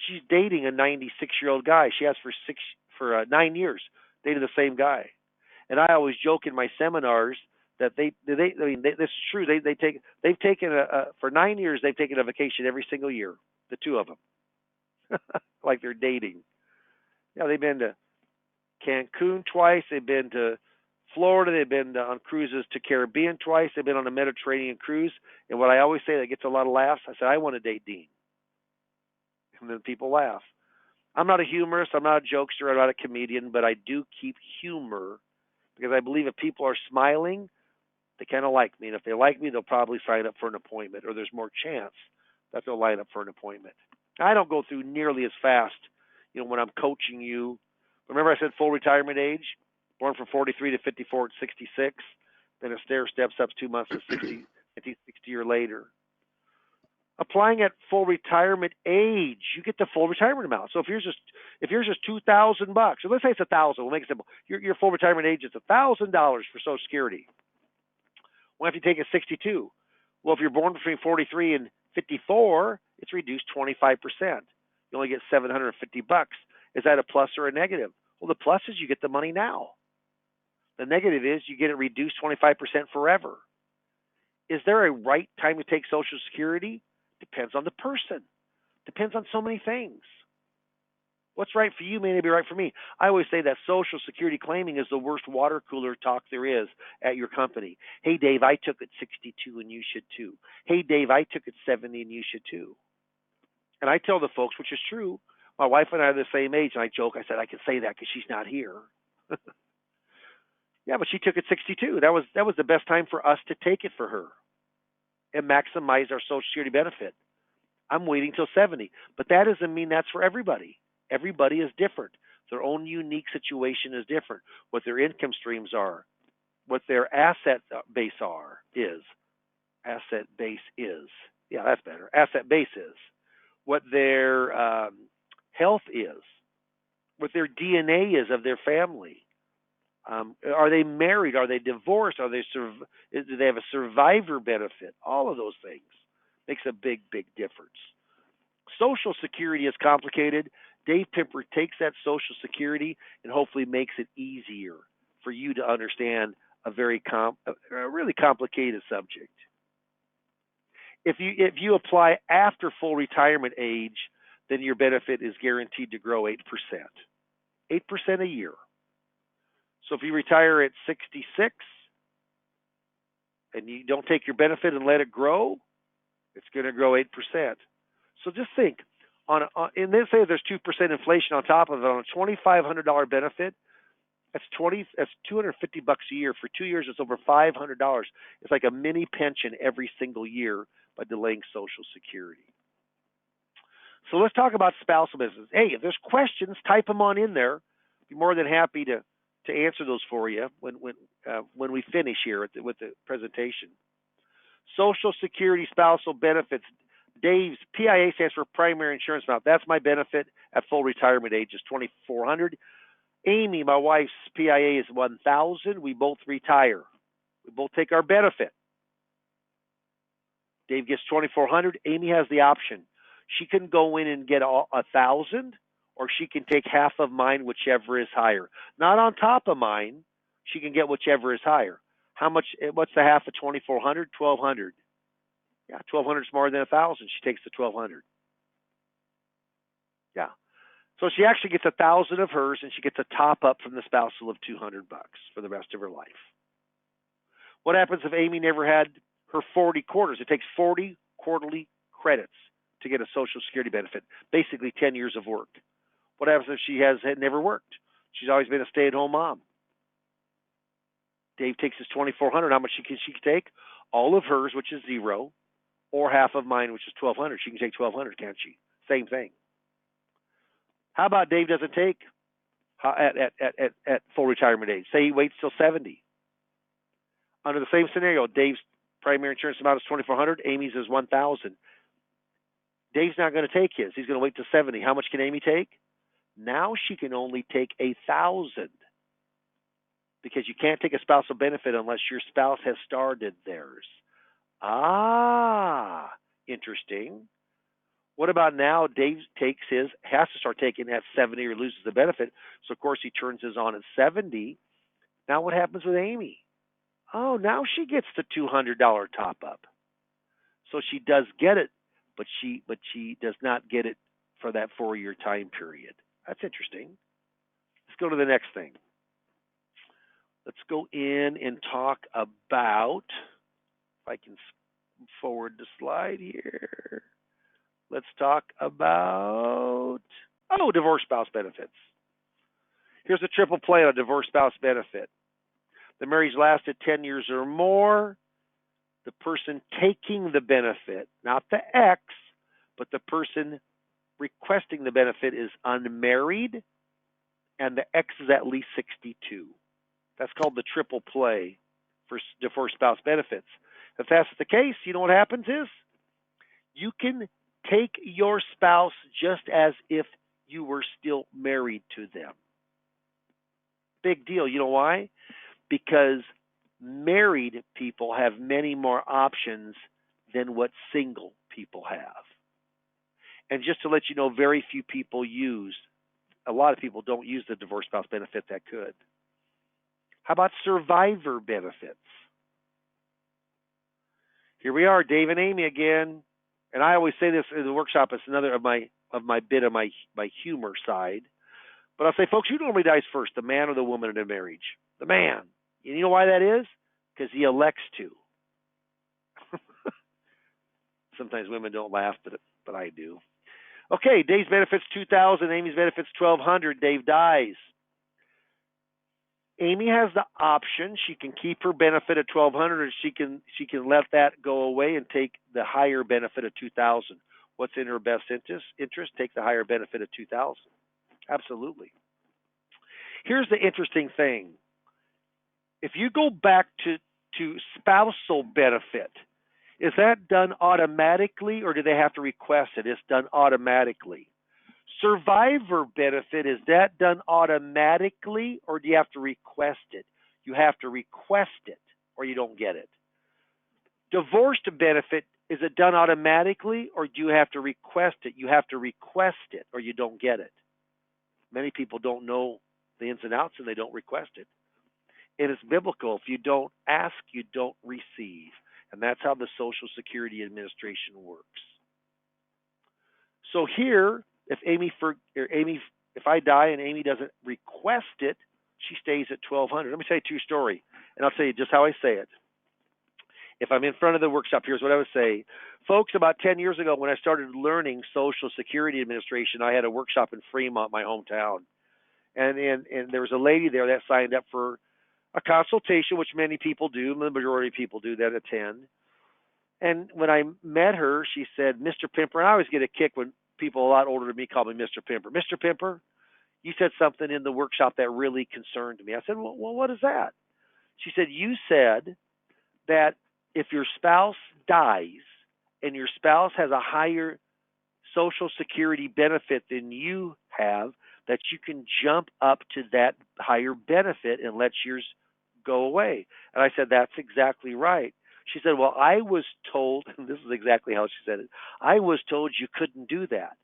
She's dating a 96-year-old guy. She has for 9 years dated the same guy. And I always joke in my seminars that this is true. They've taken for 9 years they've taken a vacation every single year, the 2 of them, like they're dating. Yeah, they've been to Cancun twice. They've been to Florida. They've been on cruises to Caribbean twice. They've been on a Mediterranean cruise. And what I always say that gets a lot of laughs, I said, I want to date Dean. And then people laugh. I'm not a humorist. I'm not a jokester. I'm not a comedian, but I do keep humor because I believe if people are smiling, they kind of like me. And if they like me, they'll probably sign up for an appointment, or there's more chance that they'll line up for an appointment. I don't go through nearly as fast, when I'm coaching you. Remember I said full retirement age? Born from 43 to 54 at 66. Then a stair steps up 2 months to 60 years later. Applying at full retirement age, you get the full retirement amount. So if yours is $2,000, so let's say it's $1,000. We'll make it simple. Your full retirement age is $1,000 for Social Security. Well, if you take it 62, well, if you're born between 43 and 54, it's reduced 25%. You only get $750. Is that a plus or a negative? Well, the plus is you get the money now. The negative is you get it reduced 25% forever. Is there a right time to take Social Security? Depends on the person. Depends on so many things. What's right for you may not be right for me. I always say that Social Security claiming is the worst water cooler talk there is at your company. Hey, Dave, I took it 62 and you should too. Hey, Dave, I took it 70 and you should too. And I tell the folks, which is true, my wife and I are the same age, and I joke, I said, I can say that because she's not here. Yeah, but she took it 62. That was the best time for us to take it for her and maximize our Social Security benefit. I'm waiting till 70. But that doesn't mean that's for everybody. Everybody is different. Their own unique situation is different. What their income streams are, what their asset base is. Asset base is. Yeah, that's better. Asset base is. What their health is. What their DNA is of their family. Are they married? Are they divorced? Do they have a survivor benefit? All of those things makes a big, big difference. Social Security is complicated. Dave Pimper takes that Social Security and hopefully makes it easier for you to understand a really complicated subject. If you apply after full retirement age, then your benefit is guaranteed to grow 8%. 8% a year. So if you retire at 66 and you don't take your benefit and let it grow, it's going to grow 8%. So just think, and then say there's 2% inflation on top of it on a $2,500 benefit. That's $250 a year. For 2 years, it's over $500. It's like a mini pension every single year by delaying Social Security. So let's talk about spousal business. Hey, if there's questions, type them on in there. Be more than happy to answer those for you when we finish here with the presentation. Social Security spousal benefits. Dave's PIA stands for primary insurance amount. That's my benefit at full retirement age is $2,400. Amy, my wife's PIA is $1,000. We both retire. We both take our benefit. Dave gets $2,400. Amy has the option. She can go in and get $1,000, or she can take half of mine, whichever is higher. Not on top of mine. She can get whichever is higher. How much? What's the half of $2,400? $1,200. Yeah, $1,200 is more than $1,000. She takes the $1,200. Yeah. So she actually gets $1,000 of hers, and she gets a top up from the spousal of $200 for the rest of her life. What happens if Amy never had her 40 quarters? It takes 40 quarterly credits to get a Social Security benefit, basically 10 years of work. What happens if she had never worked? She's always been a stay-at-home mom. Dave takes his $2,400. How much can she take? All of hers, which is $0, or half of mine, which is $1,200. She can take $1,200, can't she? Same thing. How about Dave doesn't take at full retirement age? Say he waits till 70. Under the same scenario, Dave's primary insurance amount is $2,400. Amy's is $1,000. Dave's not going to take his. He's going to wait till 70. How much can Amy take? Now she can only take $1,000 because you can't take a spousal benefit unless your spouse has started theirs. Ah, interesting. What about now? Dave has to start taking at 70 or loses the benefit. So, of course, he turns his on at 70. Now what happens with Amy? Oh, now she gets the $200 top up. So she does get it, but she does not get it for that 4-year time period. That's interesting. Let's go to the next thing. Let's go in and talk about, if I can forward the slide here. Let's talk about, divorce spouse benefits. Here's a triple play on a divorce spouse benefit. The marriage lasted 10 years or more. The person taking the benefit, not the ex, but the person requesting the benefit is unmarried, and the ex is at least 62. That's called the triple play for divorce spouse benefits. If that's the case, you know what happens is you can take your spouse just as if you were still married to them. Big deal. You know why? Because married people have many more options than what single people have. And just to let you know, very few people a lot of people don't use the divorce spouse benefit that could. How about survivor benefits? Here we are, Dave and Amy again. And I always say this in the workshop. It's another of my bit of my humor side. But I'll say, folks, who normally dies first, the man or the woman in a marriage? The man. And you know why that is? Because he elects to. Sometimes women don't laugh, but I do. Okay, Dave's benefits $2,000, Amy's benefits $1,200. Dave dies. Amy has the option. She can keep her benefit at $1,200, or she can let that go away and take the higher benefit of $2,000. What's in her best interest? Take the higher benefit of $2,000. Absolutely. Here's the interesting thing. If you go back to spousal benefit, is that done automatically, or do they have to request it? It's done automatically. Survivor benefit, is that done automatically, or do you have to request it? You have to request it, or you don't get it. Divorced benefit, is it done automatically, or do you have to request it? You have to request it, or you don't get it. Many people don't know the ins and outs, and they don't request it. And it's biblical. If you don't ask, you don't receive. And that's how the Social Security Administration works. So here, if I die and Amy doesn't request it, she stays at $1,200. Let me tell you a true story, and I'll tell you just how I say it. If I'm in front of the workshop, here's what I would say. Folks, about 10 years ago, when I started learning Social Security Administration, I had a workshop in Fremont, my hometown. And there was a lady there that signed up for a consultation, which many people do, the majority of people do that attend. And when I met her, she said, Mr. Pimper, and I always get a kick when people a lot older than me call me Mr. Pimper. Mr. Pimper, you said something in the workshop that really concerned me. I said, well, what is that? She said, you said that if your spouse dies and your spouse has a higher Social Security benefit than you have, that you can jump up to that higher benefit and let yours go away. And I said, that's exactly right. She said, well, I was told, and this is exactly how she said it, I was told you couldn't do that.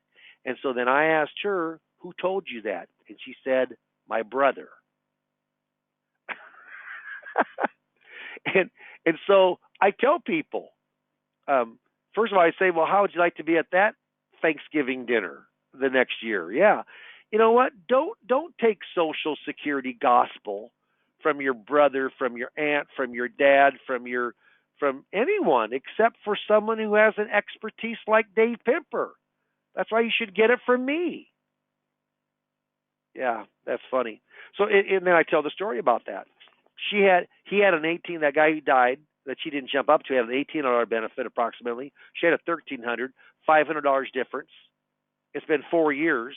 And so then I asked her, who told you that? And she said, my brother. and so I tell people, first of all, I say, well, how would you like to be at that Thanksgiving dinner the next year? Yeah. You know what? Don't take Social Security gospel from your brother, from your aunt, from your dad, from anyone except for someone who has an expertise like Dave Pimper. That's why you should get it from me. Yeah, that's funny. So and then I tell the story about that. He had an 18. That guy who died that she didn't jump up to had an $1,800 benefit approximately. She had a $1,300, $500 difference. It's been 4 years.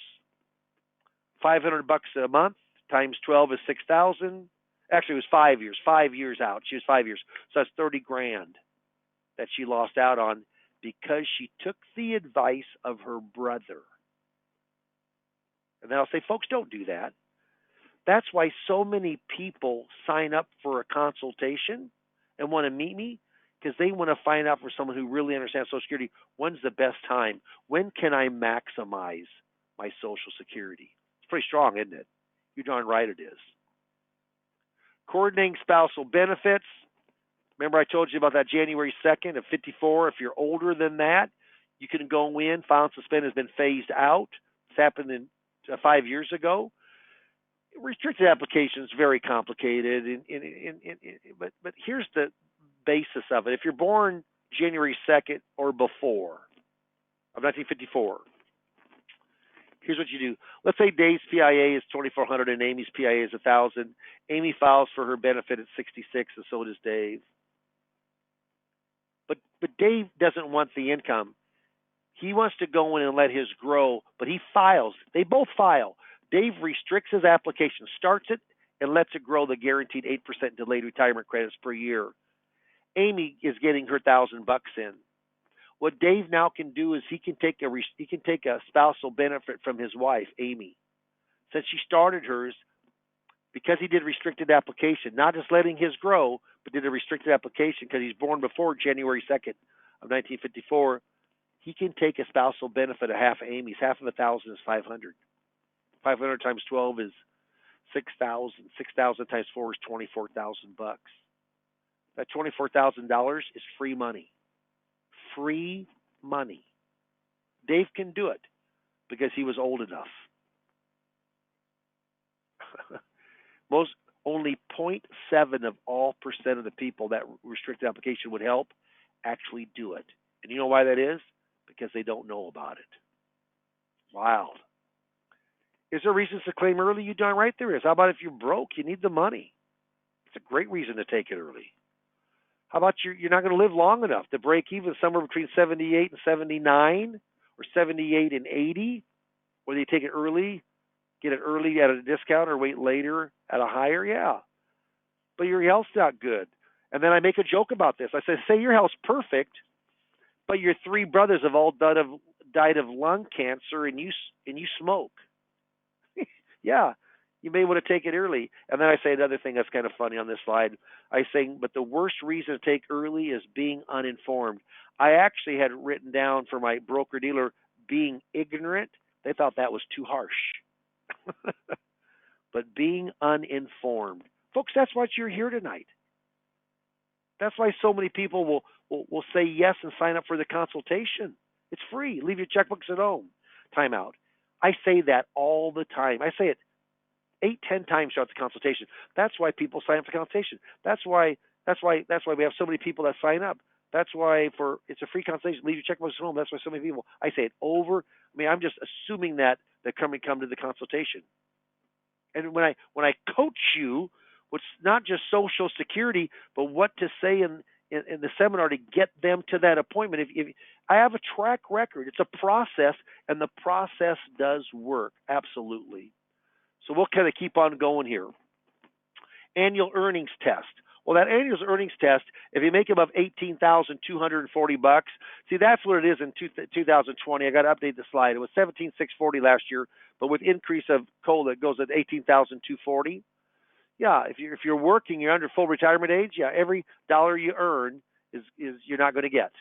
$500 a month times 12 is $6,000. Actually, it was 5 years. 5 years out. She was 5 years. So that's $30,000 that she lost out on because she took the advice of her brother. And then I'll say, folks, don't do that. That's why so many people sign up for a consultation and want to meet me, because they want to find out from someone who really understands Social Security, when's the best time? When can I maximize my Social Security? It's pretty strong, isn't it? You're darn right it is. Coordinating spousal benefits. Remember I told you about that January 2nd of 54. If you're older than that, you can go in. File and suspend has been phased out. It's happened 5 years ago. Restricted application is very complicated, but here's the basis of it. If you're born January 2nd or before of 1954, here's what you do. Let's say Dave's PIA is $2,400 and Amy's PIA is $1,000. Amy files for her benefit at $66, and so does Dave. But Dave doesn't want the income. He wants to go in and let his grow, but he files. They both file. Dave restricts his application, starts it, and lets it grow the guaranteed 8% delayed retirement credits per year. Amy is getting her $1,000 in. What Dave now can do is he can take a spousal benefit from his wife, Amy. Since she started hers, because he did restricted application, not just letting his grow, but did a restricted application because he's born before January 2nd of 1954, he can take a spousal benefit of half of Amy's. Half of $1,000 is $500. 500 times 12 is 6,000. 6,000 times 4 is $24,000. That $24,000 is free money. Free money. Dave can do it because he was old enough. Most only 0.7 of all percent of the people that restricted application would help actually do it. And you know why that is? Because they don't know about it. Wild. Is there reasons to claim early? You darn right there is. How about if you're broke, you need the money? It's a great reason to take it early. How about you're not going to live long enough to break even somewhere between 78 and 79 or 78 and 80? Whether you take it early, get it early at a discount, or wait later at a higher? Yeah. But your health's not good. And then I make a joke about this. I say your health's perfect, but your three brothers have all died of lung cancer, and you smoke. Yeah, you may want to take it early. And then I say another thing that's kind of funny on this slide. I say, but the worst reason to take early is being uninformed. I actually had written down for my broker-dealer being ignorant. They thought that was too harsh. But being uninformed. Folks, that's why you're here tonight. That's why so many people will say yes and sign up for the consultation. It's free. Leave your checkbooks at home. Time out. I say that all the time. I say it 8-10 times throughout the consultation. That's why people sign up for consultation. That's why we have so many people that sign up. That's why it's a free consultation. Leave your checkbooks at home. That's why so many people. I say it over. I mean, I'm just assuming that they come to the consultation. And when I coach you, what's not just Social Security, but what to say in the seminar to get them to that appointment. If I have a track record, it's a process, and the process does work, absolutely. So we'll kind of keep on going here. Annual earnings test. Well, that annual earnings test, if you make above $18,240, see, that's what it is in 2020. I got to update the slide. It was $17,640 last year, but with increase of COLA, it goes at $18,240. Yeah, if you're working, you're under full retirement age. Yeah, every dollar you earn is you're not going to get.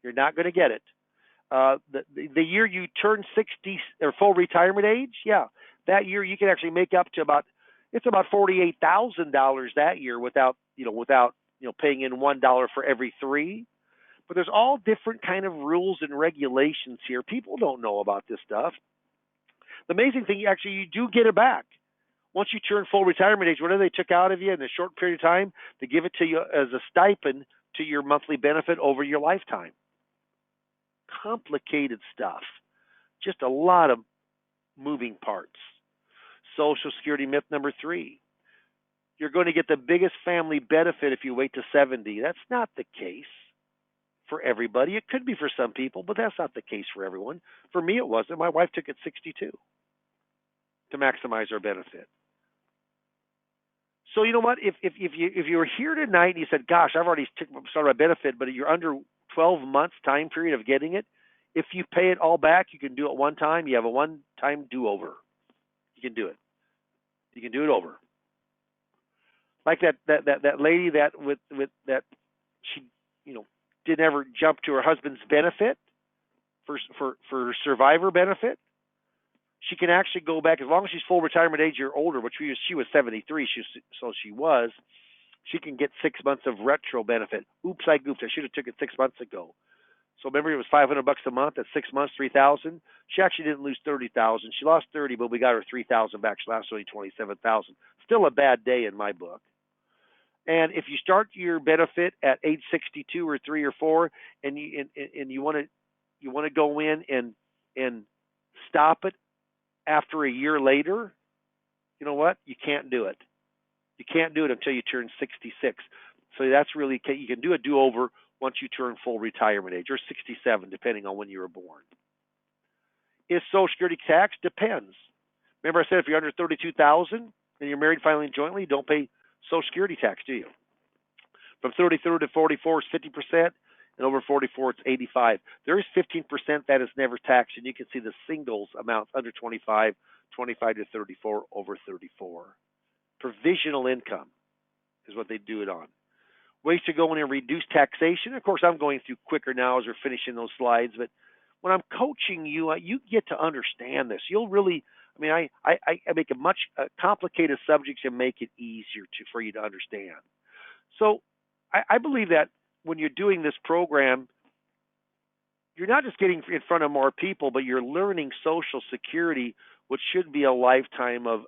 You're not going to get it. The year you turn 60 or full retirement age, yeah, that year you can actually make up to about $48,000 that year without paying in $1 for every three. But there's all different kind of rules and regulations here. People don't know about this stuff. The amazing thing, actually, you do get it back. Once you turn full retirement age, whatever they took out of you in a short period of time, they give it to you as a stipend to your monthly benefit over your lifetime. Complicated stuff. Just a lot of moving parts. Social Security myth number 3. You're going to get the biggest family benefit if you wait to 70. That's not the case for everybody. It could be for some people, but that's not the case for everyone. For me, it wasn't. My wife took it 62 to maximize our benefit. So you know what? If you were here tonight and you said, "Gosh, I've already started my benefit," but you're under 12 months time period of getting it, if you pay it all back, you can do it one time. You have a one-time do-over. You can do it. You can do it over. Like that lady that with that she didn't ever jump to her husband's benefit for her survivor benefit. She can actually go back as long as she's full retirement age or older, which she was 73, she can get 6 months of retro benefit. Oops, I goofed. I should have took it 6 months ago. So remember, it was $500 a month at 6 months, $3,000. She actually didn't lose $30,000. She lost $30,000, but we got her $3,000 back. She lost only $27,000. Still a bad day in my book. And if you start your benefit at age 62 or 3 or 4, and you want to go in and stop it after a year later, you know what? You can't do it. You can't do it until you turn 66. So that's really, you can do a do-over once you turn full retirement age, or 67, depending on when you were born. Is Social Security tax? Depends. Remember I said if you're under $32,000 and you're married filing jointly, don't pay Social Security tax, do you? From 33 to 44 is 50%, and over 44 it's 85%. There is 15% that is never taxed, and you can see the singles amounts under 25, 25 to 34, over 34. Provisional income is what they do it on. Ways to go in and reduce taxation. Of course, I'm going through quicker now as we're finishing those slides, but when I'm coaching you, you get to understand this. You'll really, I make a much complicated subjects and make it easier for you to understand. So I believe that when you're doing this program, you're not just getting in front of more people, but you're learning Social Security, which should be a lifetime of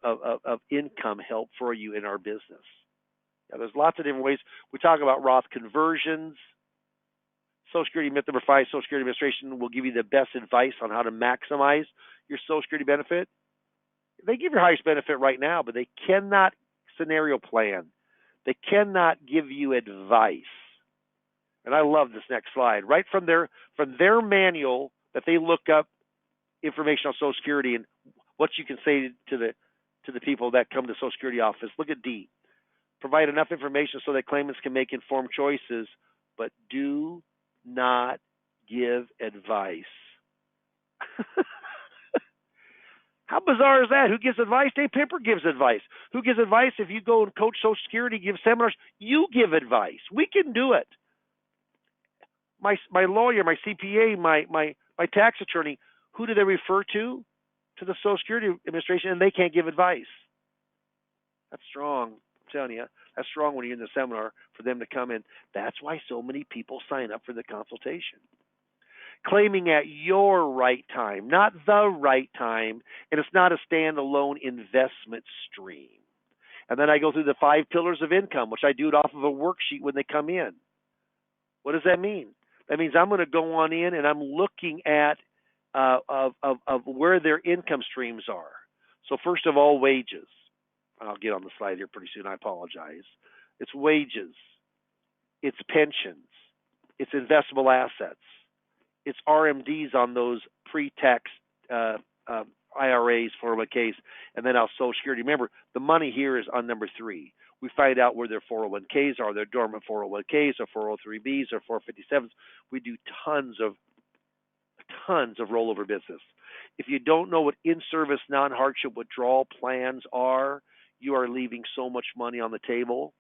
income help for you in our business. Now, there's lots of different ways. We talk about Roth conversions. Social Security myth number 5, Social Security Administration will give you the best advice on how to maximize your Social Security benefit. They give your highest benefit right now, but they cannot scenario plan. They cannot give you advice. And I love this next slide. Right from their manual that they look up information on Social Security and what you can say to the people that come to Social Security office. Look at D. Provide enough information so that claimants can make informed choices, but do not give advice. How bizarre is that? Who gives advice? Dave Pimper gives advice. Who gives advice? If you go and coach Social Security, give seminars, you give advice. We can do it. My lawyer, my CPA, my tax attorney, who do they refer to? To the Social Security Administration, and they can't give advice. That's strong. I'm telling you, that's strong when you're in the seminar for them to come in. That's why so many people sign up for the consultation. Claiming at your right time, not the right time, and it's not a standalone investment stream. And then I go through the 5 pillars of income, which I do it off of a worksheet when they come in. What does that mean? That means I'm going to go on in and I'm looking at of where their income streams are. So first of all, wages. I'll get on the slide here pretty soon. I apologize. It's wages. It's pensions. It's investable assets. It's RMDs on those pre-tax IRAs, 401ks, and then our Social Security. Remember, the money here is on number 3. We find out where their 401ks are, their dormant 401ks or 403bs or 457s. We do tons of rollover business. If you don't know what in-service non-hardship withdrawal plans are, you are leaving so much money on the table.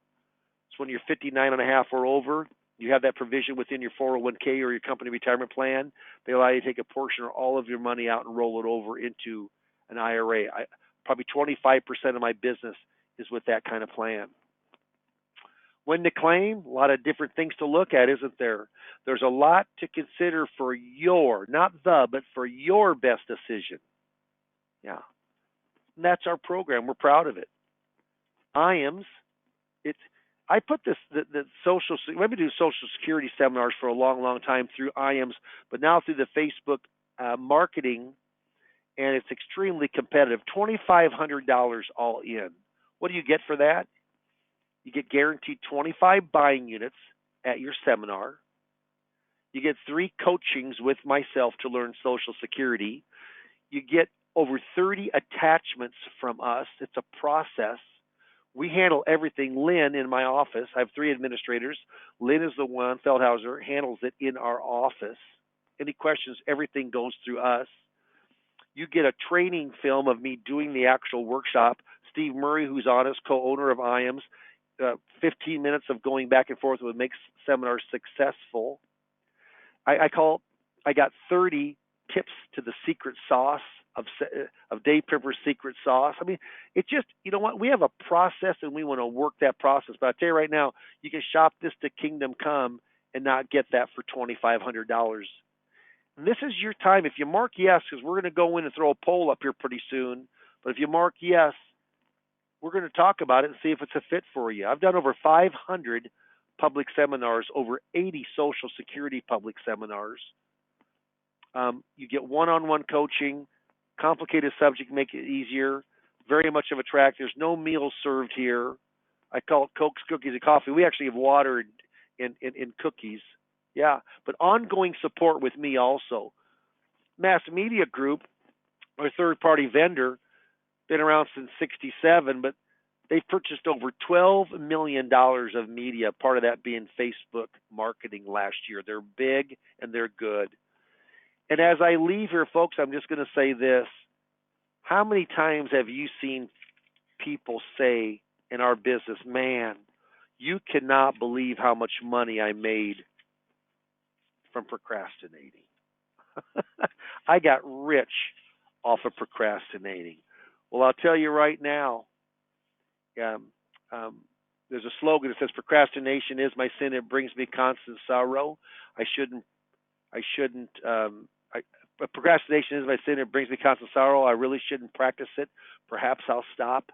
So when you're 59 and a half or over, you have that provision within your 401k or your company retirement plan. They allow you to take a portion or all of your money out and roll it over into an IRA. Probably 25% of my business is with that kind of plan. When to claim, a lot of different things to look at, isn't there? There's a lot to consider for your, not the, but for your best decision. Yeah. And that's our program. We're proud of it. IAMS, I put this, the social, we've been doing Social Security seminars for a long, long time through IAMS, but now through the Facebook marketing, and it's extremely competitive. $2,500 all in. What do you get for that? You get guaranteed 25 buying units at your seminar. You get 3 coachings with myself to learn Social Security. You get over 30 attachments from us. It's a process. We handle everything. Lynn in my office, I have 3 administrators. Lynn is the one, Feldhauser, handles it in our office. Any questions, everything goes through us. You get a training film of me doing the actual workshop. Steve Murray, who's on us, co-owner of IAMS, 15 minutes of going back and forth would make seminars successful. I got 30 tips to the secret sauce of Dave Pimper's secret sauce. I mean, it just, you know what? We have a process and we want to work that process. But I tell you right now, you can shop this to Kingdom Come and not get that for $2,500. And this is your time. If you mark yes, because we're going to go in and throw a poll up here pretty soon. But if you mark yes, we're going to talk about it and see if it's a fit for you. I've done over 500 public seminars, over 80 Social Security public seminars. You get one-on-one coaching, complicated subject, make it easier, very much of a track. There's no meals served here. I call it Cokes, cookies, and coffee. We actually have water and cookies. Yeah, but ongoing support with me also. Mass Media Group, our third-party vendor, been around since '67, but they've purchased over $12 million of media, part of that being Facebook marketing last year. They're big and they're good. And as I leave here, folks, I'm just going to say this. How many times have you seen people say in our business, man, you cannot believe how much money I made from procrastinating. I got rich off of procrastinating. Well, I'll tell you right now, there's a slogan that says, procrastination is my sin. It brings me constant sorrow. I I shouldn't. But procrastination is my sin. It brings me constant sorrow. I really shouldn't practice it. Perhaps I'll stop.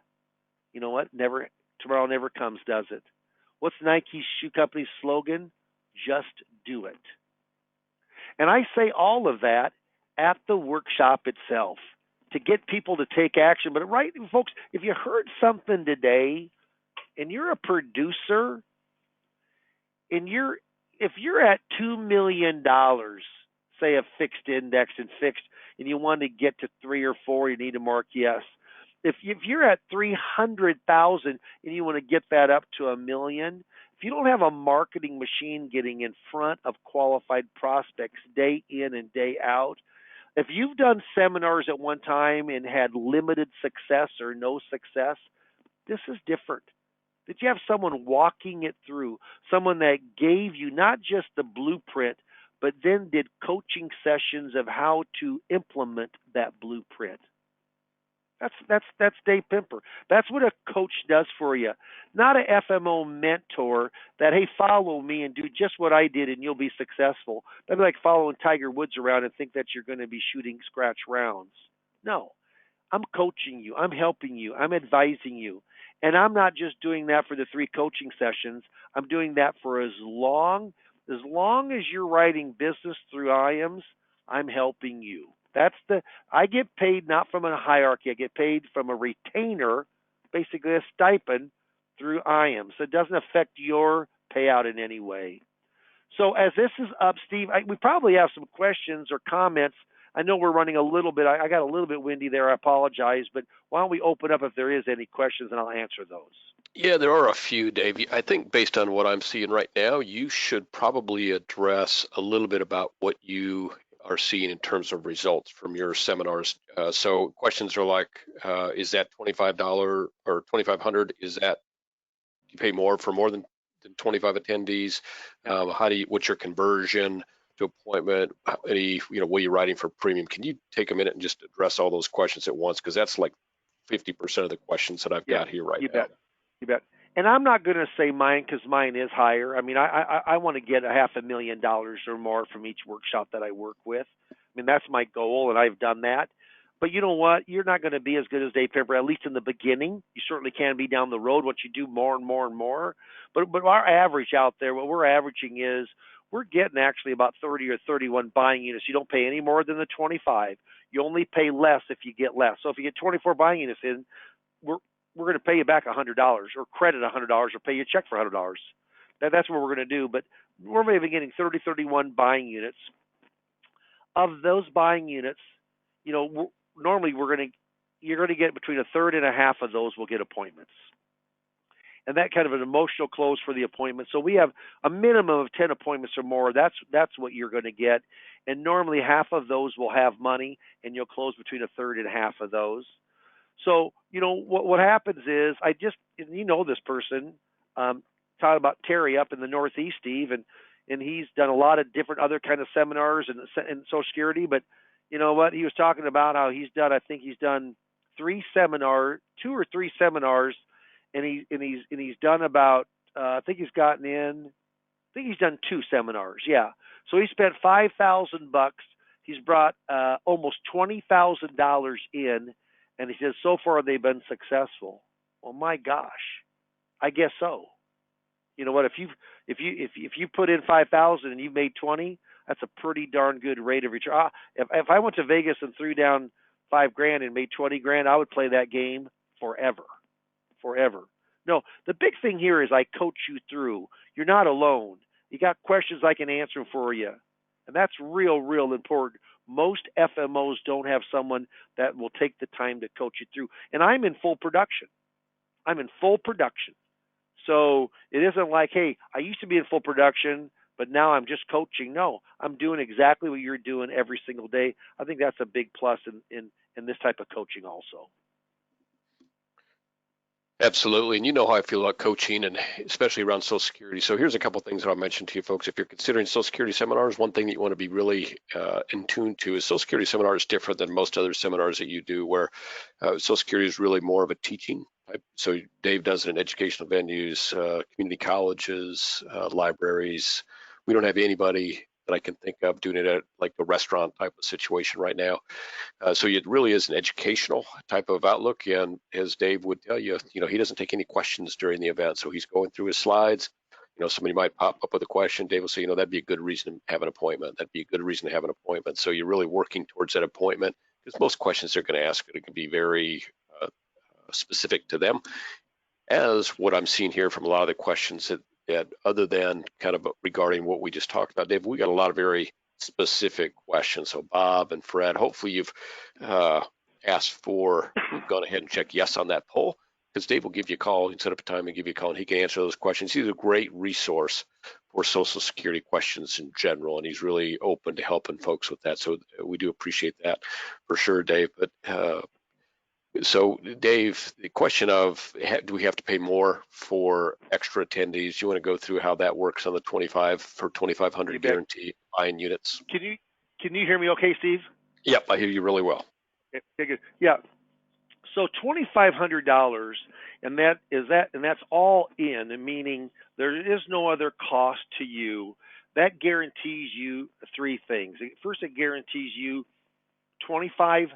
You know what? Never tomorrow never comes, does it? What's Nike's shoe company's slogan? Just do it. And I say all of that at the workshop itself to get people to take action. But right, folks, if you heard something today and you're a producer and if you're at $2 million, say a fixed index and fixed, and you want to get to 3 or 4, you need to mark yes. If you're at 300,000 and you want to get that up to $1 million, if you don't have a marketing machine getting in front of qualified prospects day in and day out, if you've done seminars at one time and had limited success or no success, this is different. Did you have someone walking it through, someone that gave you not just the blueprint, but then did coaching sessions of how to implement that blueprint? That's Dave Pimper. That's what a coach does for you. Not a FMO mentor that, hey, follow me and do just what I did and you'll be successful. That'd be like following Tiger Woods around and think that you're going to be shooting scratch rounds. No, I'm coaching you. I'm helping you. I'm advising you. And I'm not just doing that for the 3 coaching sessions. I'm doing that for as long as you're writing business through IAMS, I'm helping you. I get paid not from a hierarchy. I get paid from a retainer, basically a stipend through IAMS. So it doesn't affect your payout in any way. So as this is up, Steve, we probably have some questions or comments. I know we're running a little bit. I got a little bit windy there. I apologize. But why don't we open up if there is any questions, and I'll answer those. Yeah, there are a few, Dave. I think based on what I'm seeing right now, you should probably address a little bit about what you are seeing in terms of results from your seminars. So questions are like, is that $25 or $2,500? Is that, do you pay more for more than 25 attendees? What's your conversion to appointment? What are you writing for premium? Can you take a minute and just address all those questions at once? Because that's like 50% of the questions that I've got here right now. You bet. And I'm not going to say mine because mine is higher. I mean, I want to get $500,000 or more from each workshop that I work with. I mean, that's my goal, and I've done that. But you know what? You're not going to be as good as Dave Pimper, at least in the beginning. You certainly can be down the road once you do more and more and more. But our average out there, what we're averaging is we're getting actually about 30 or 31 buying units. You don't pay any more than the 25. You only pay less if you get less. So if you get 24 buying units in, we're going to pay you back $100 or credit $100 or pay you a check for $100. That's what we're going to do. But we're maybe getting 30, 31 buying units. Of those buying units, normally you're going to get between a third and a half of those will get appointments. And that kind of an emotional close for the appointment. So we have a minimum of 10 appointments or more. That's what you're going to get. And normally half of those will have money, and you'll close between a third and a half of those. So, what happens is this person, talking about Terry up in the Northeast, Steve, and he's done a lot of different other kind of seminars and Social Security. But you know what? He was talking about how he's done 2 or 3 seminars, and he's done about I think he's done 2 seminars. Yeah. So he spent $5,000. He's brought almost $20,000 in. And he says, so far they've been successful. Well, my gosh, I guess so. You know what? If you put in 5,000 and you've made 20, that's a pretty darn good rate of return. If I went to Vegas and threw down $5,000 and made 20 grand, I would play that game forever. No, the big thing here is I coach you through. You're not alone. You got questions I can answer for you, and that's real important. Most FMOs don't have someone that will take the time to coach you through. And I'm in full production. So it isn't like, hey, I used to be in full production, but now I'm just coaching. No, I'm doing exactly what you're doing every single day. I think that's a big plus in this type of coaching also. Absolutely. And you know how I feel about coaching, and especially around Social Security. So here's a couple of things that I'll mention to you folks. If you're considering Social Security seminars, one thing that you want to be really in tune to is Social Security seminar is different than most other seminars that you do, where Social Security is really more of a teaching type. So Dave does it in educational venues, community colleges, libraries. We don't have anybody that I can think of doing it at like a restaurant type of situation right now. So it really is an educational type of outlook. And as Dave would tell you, he doesn't take any questions during the event. So he's going through his slides. Somebody might pop up with a question. Dave will say, that'd be a good reason to have an appointment. That'd be a good reason to have an appointment. So you're really working towards that appointment, because most questions they're going to ask are going to be very specific to them. As what I'm seeing here from a lot of the questions that other than kind of regarding what we just talked about, Dave, we got a lot of very specific questions. So Bob and Fred, hopefully you've asked for, gone ahead and check yes on that poll, because Dave will give you a call. He can set up a time and give you a call, and he can answer those questions. He's a great resource for Social Security questions in general, and he's really open to helping folks with that. So we do appreciate that for sure, Dave. But so Dave, the question of do we have to pay more for extra attendees? You want to go through how that works on the 2,500 guarantee buying units? Can you hear me okay, Steve? Yep, I hear you really well. Okay, good. Yeah. So $2,500, and that's all in, meaning there is no other cost to you. That guarantees you three things. First, it guarantees you 25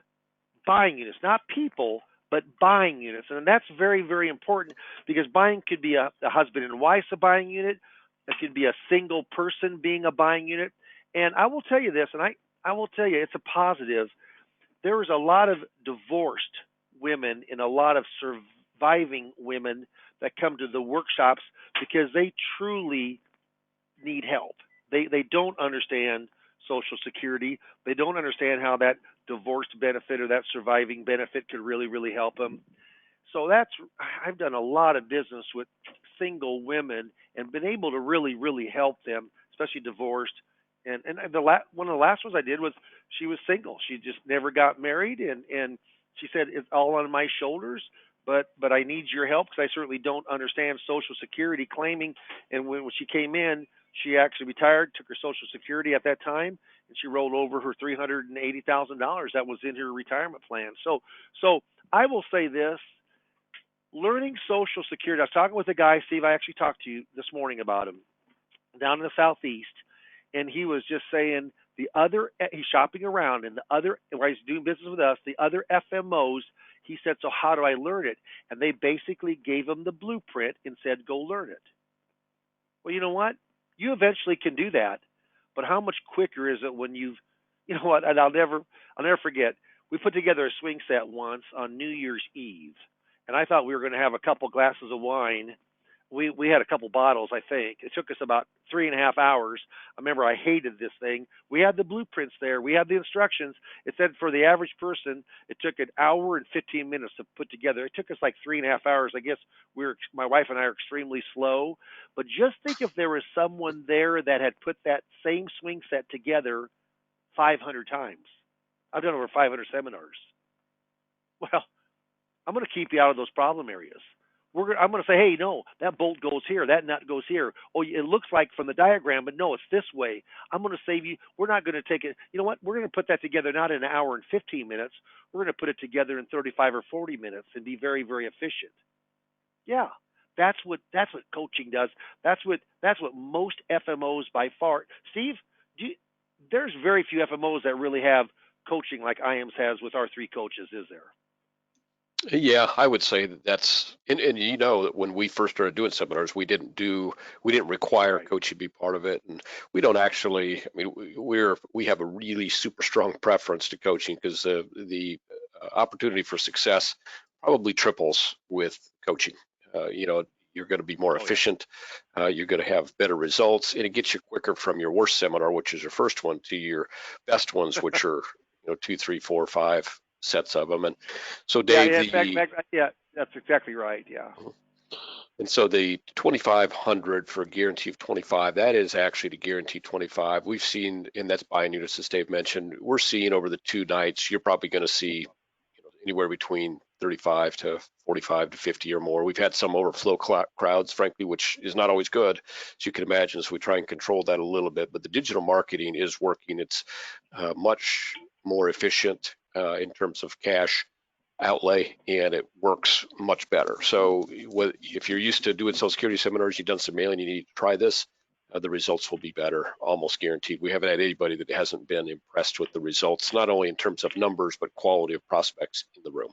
buying units, not people, but buying units. And that's very, very important, because buying could be a husband and wife's a buying unit. It could be a single person being a buying unit. And I will tell you this, and I will tell you it's a positive. There is a lot of divorced women and a lot of surviving women that come to the workshops because they truly need help. They don't understand Social Security. They don't understand how that divorced benefit or that surviving benefit could really, really help them. So I've done a lot of business with single women and been able to really, really help them, especially divorced. And one of the last ones I did was, she was single. She just never got married, and she said, it's all on my shoulders, but I need your help, because I certainly don't understand Social Security claiming. And when she came in, she actually retired, took her Social Security at that time, and she rolled over her $380,000 that was in her retirement plan. So I will say this: learning Social Security. I was talking with a guy, Steve. I actually talked to you this morning about him down in the Southeast, and he was just saying he's shopping around, and while he's doing business with us, the other FMOs. He said, so how do I learn it? And they basically gave him the blueprint and said, go learn it. Well, you know what? You eventually can do that, but how much quicker is it when you know what? And I'll never forget. We put together a swing set once on New Year's Eve, and I thought we were going to have a couple glasses of wine. We had a couple bottles, I think. It took us about 3.5 hours. I remember I hated this thing. We had the blueprints there. We had the instructions. It said for the average person, it took 1 hour and 15 minutes to put together. It took us like 3.5 hours. I guess my wife and I are extremely slow. But just think if there was someone there that had put that same swing set together 500 times. I've done over 500 seminars. Well, I'm going to keep you out of those problem areas. I'm going to say, hey, no, that bolt goes here, that nut goes here. Oh, it looks like from the diagram, but no, it's this way. I'm going to save you. We're not going to take it. You know what? We're going to put that together not in 1 hour and 15 minutes. We're going to put it together in 35 or 40 minutes and be very, very efficient. Yeah, that's what coaching does. That's what most FMOs by far. Steve, there's very few FMOs that really have coaching like IAMS has with our 3 coaches, is there? Yeah, I would say that's, and that when we first started doing seminars, we didn't require coaching to be part of it, and we don't actually. I mean, we have a really super strong preference to coaching, because the opportunity for success probably triples with coaching. You're going to be more efficient. You're going to have better results, and it gets you quicker from your worst seminar, which is your first one, to your best ones, which are 2, 3, 4, 5 sets of them. And so Dave, yeah, that's exactly right. Yeah. And so the 2,500 for a guarantee of 25, that is actually the guarantee 25. We've seen, and that's buying units, as Dave mentioned, we're seeing over the 2 nights, you're probably going to see anywhere between 35 to 45 to 50 or more. We've had some overflow crowds, frankly, which is not always good, as you can imagine. So we try and control that a little bit. But the digital marketing is working. It's much more efficient in terms of cash outlay, and it works much better. So if you're used to doing Social Security seminars, you've done some mailing, you need to try this. the results will be better, almost guaranteed. We haven't had anybody that hasn't been impressed with the results, not only in terms of numbers, but quality of prospects in the room.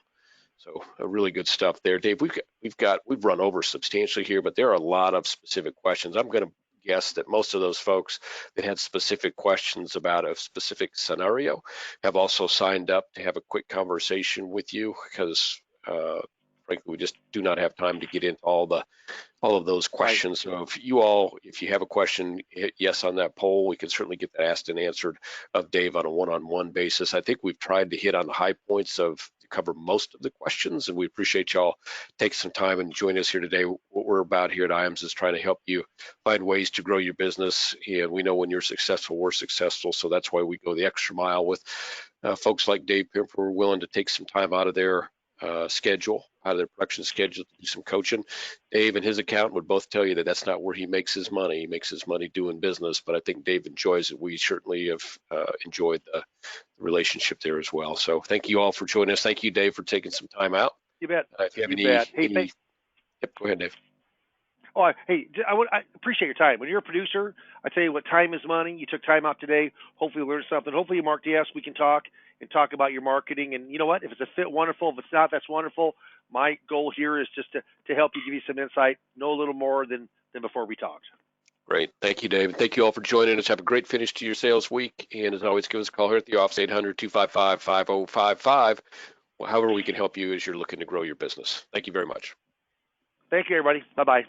So really good stuff there, Dave. We've run over substantially here, but there are a lot of specific questions. I'm going to guess that most of those folks that had specific questions about a specific scenario have also signed up to have a quick conversation with you, because frankly, we just do not have time to get into all of those questions. Right. So if you have a question, hit yes on that poll. We can certainly get that asked and answered of Dave on a one-on-one basis. I think we've tried to hit on the high points to cover most of the questions, and we appreciate y'all take some time and join us here today. What we're about here at IAMS is trying to help you find ways to grow your business, and we know when you're successful, we're successful. So that's why we go the extra mile with folks like Dave Pimper, who are willing to take some time out of their production schedule to do some coaching. Dave and his accountant would both tell you that that's not where he makes his money. He makes his money doing business, but I think Dave enjoys it. We certainly have enjoyed the relationship there as well. So thank you all for joining us. Thank you, Dave, for taking some time out. You bet. If you have Hey, yep, go ahead, Dave. Oh, hey, I appreciate your time. When you're a producer, I tell you what, time is money. You took time out today. Hopefully you learned something. Hopefully you marked yes, we can talk and talk about your marketing. And you know what? If it's a fit, wonderful. If it's not, that's wonderful. My goal here is just to help you, give you some insight, know a little more than before we talked. Great. Thank you, Dave. And thank you all for joining us. Have a great finish to your sales week. And as always, give us a call here at the office, 800-255-5055. However we can help you as you're looking to grow your business. Thank you very much. Thank you, everybody. Bye-bye.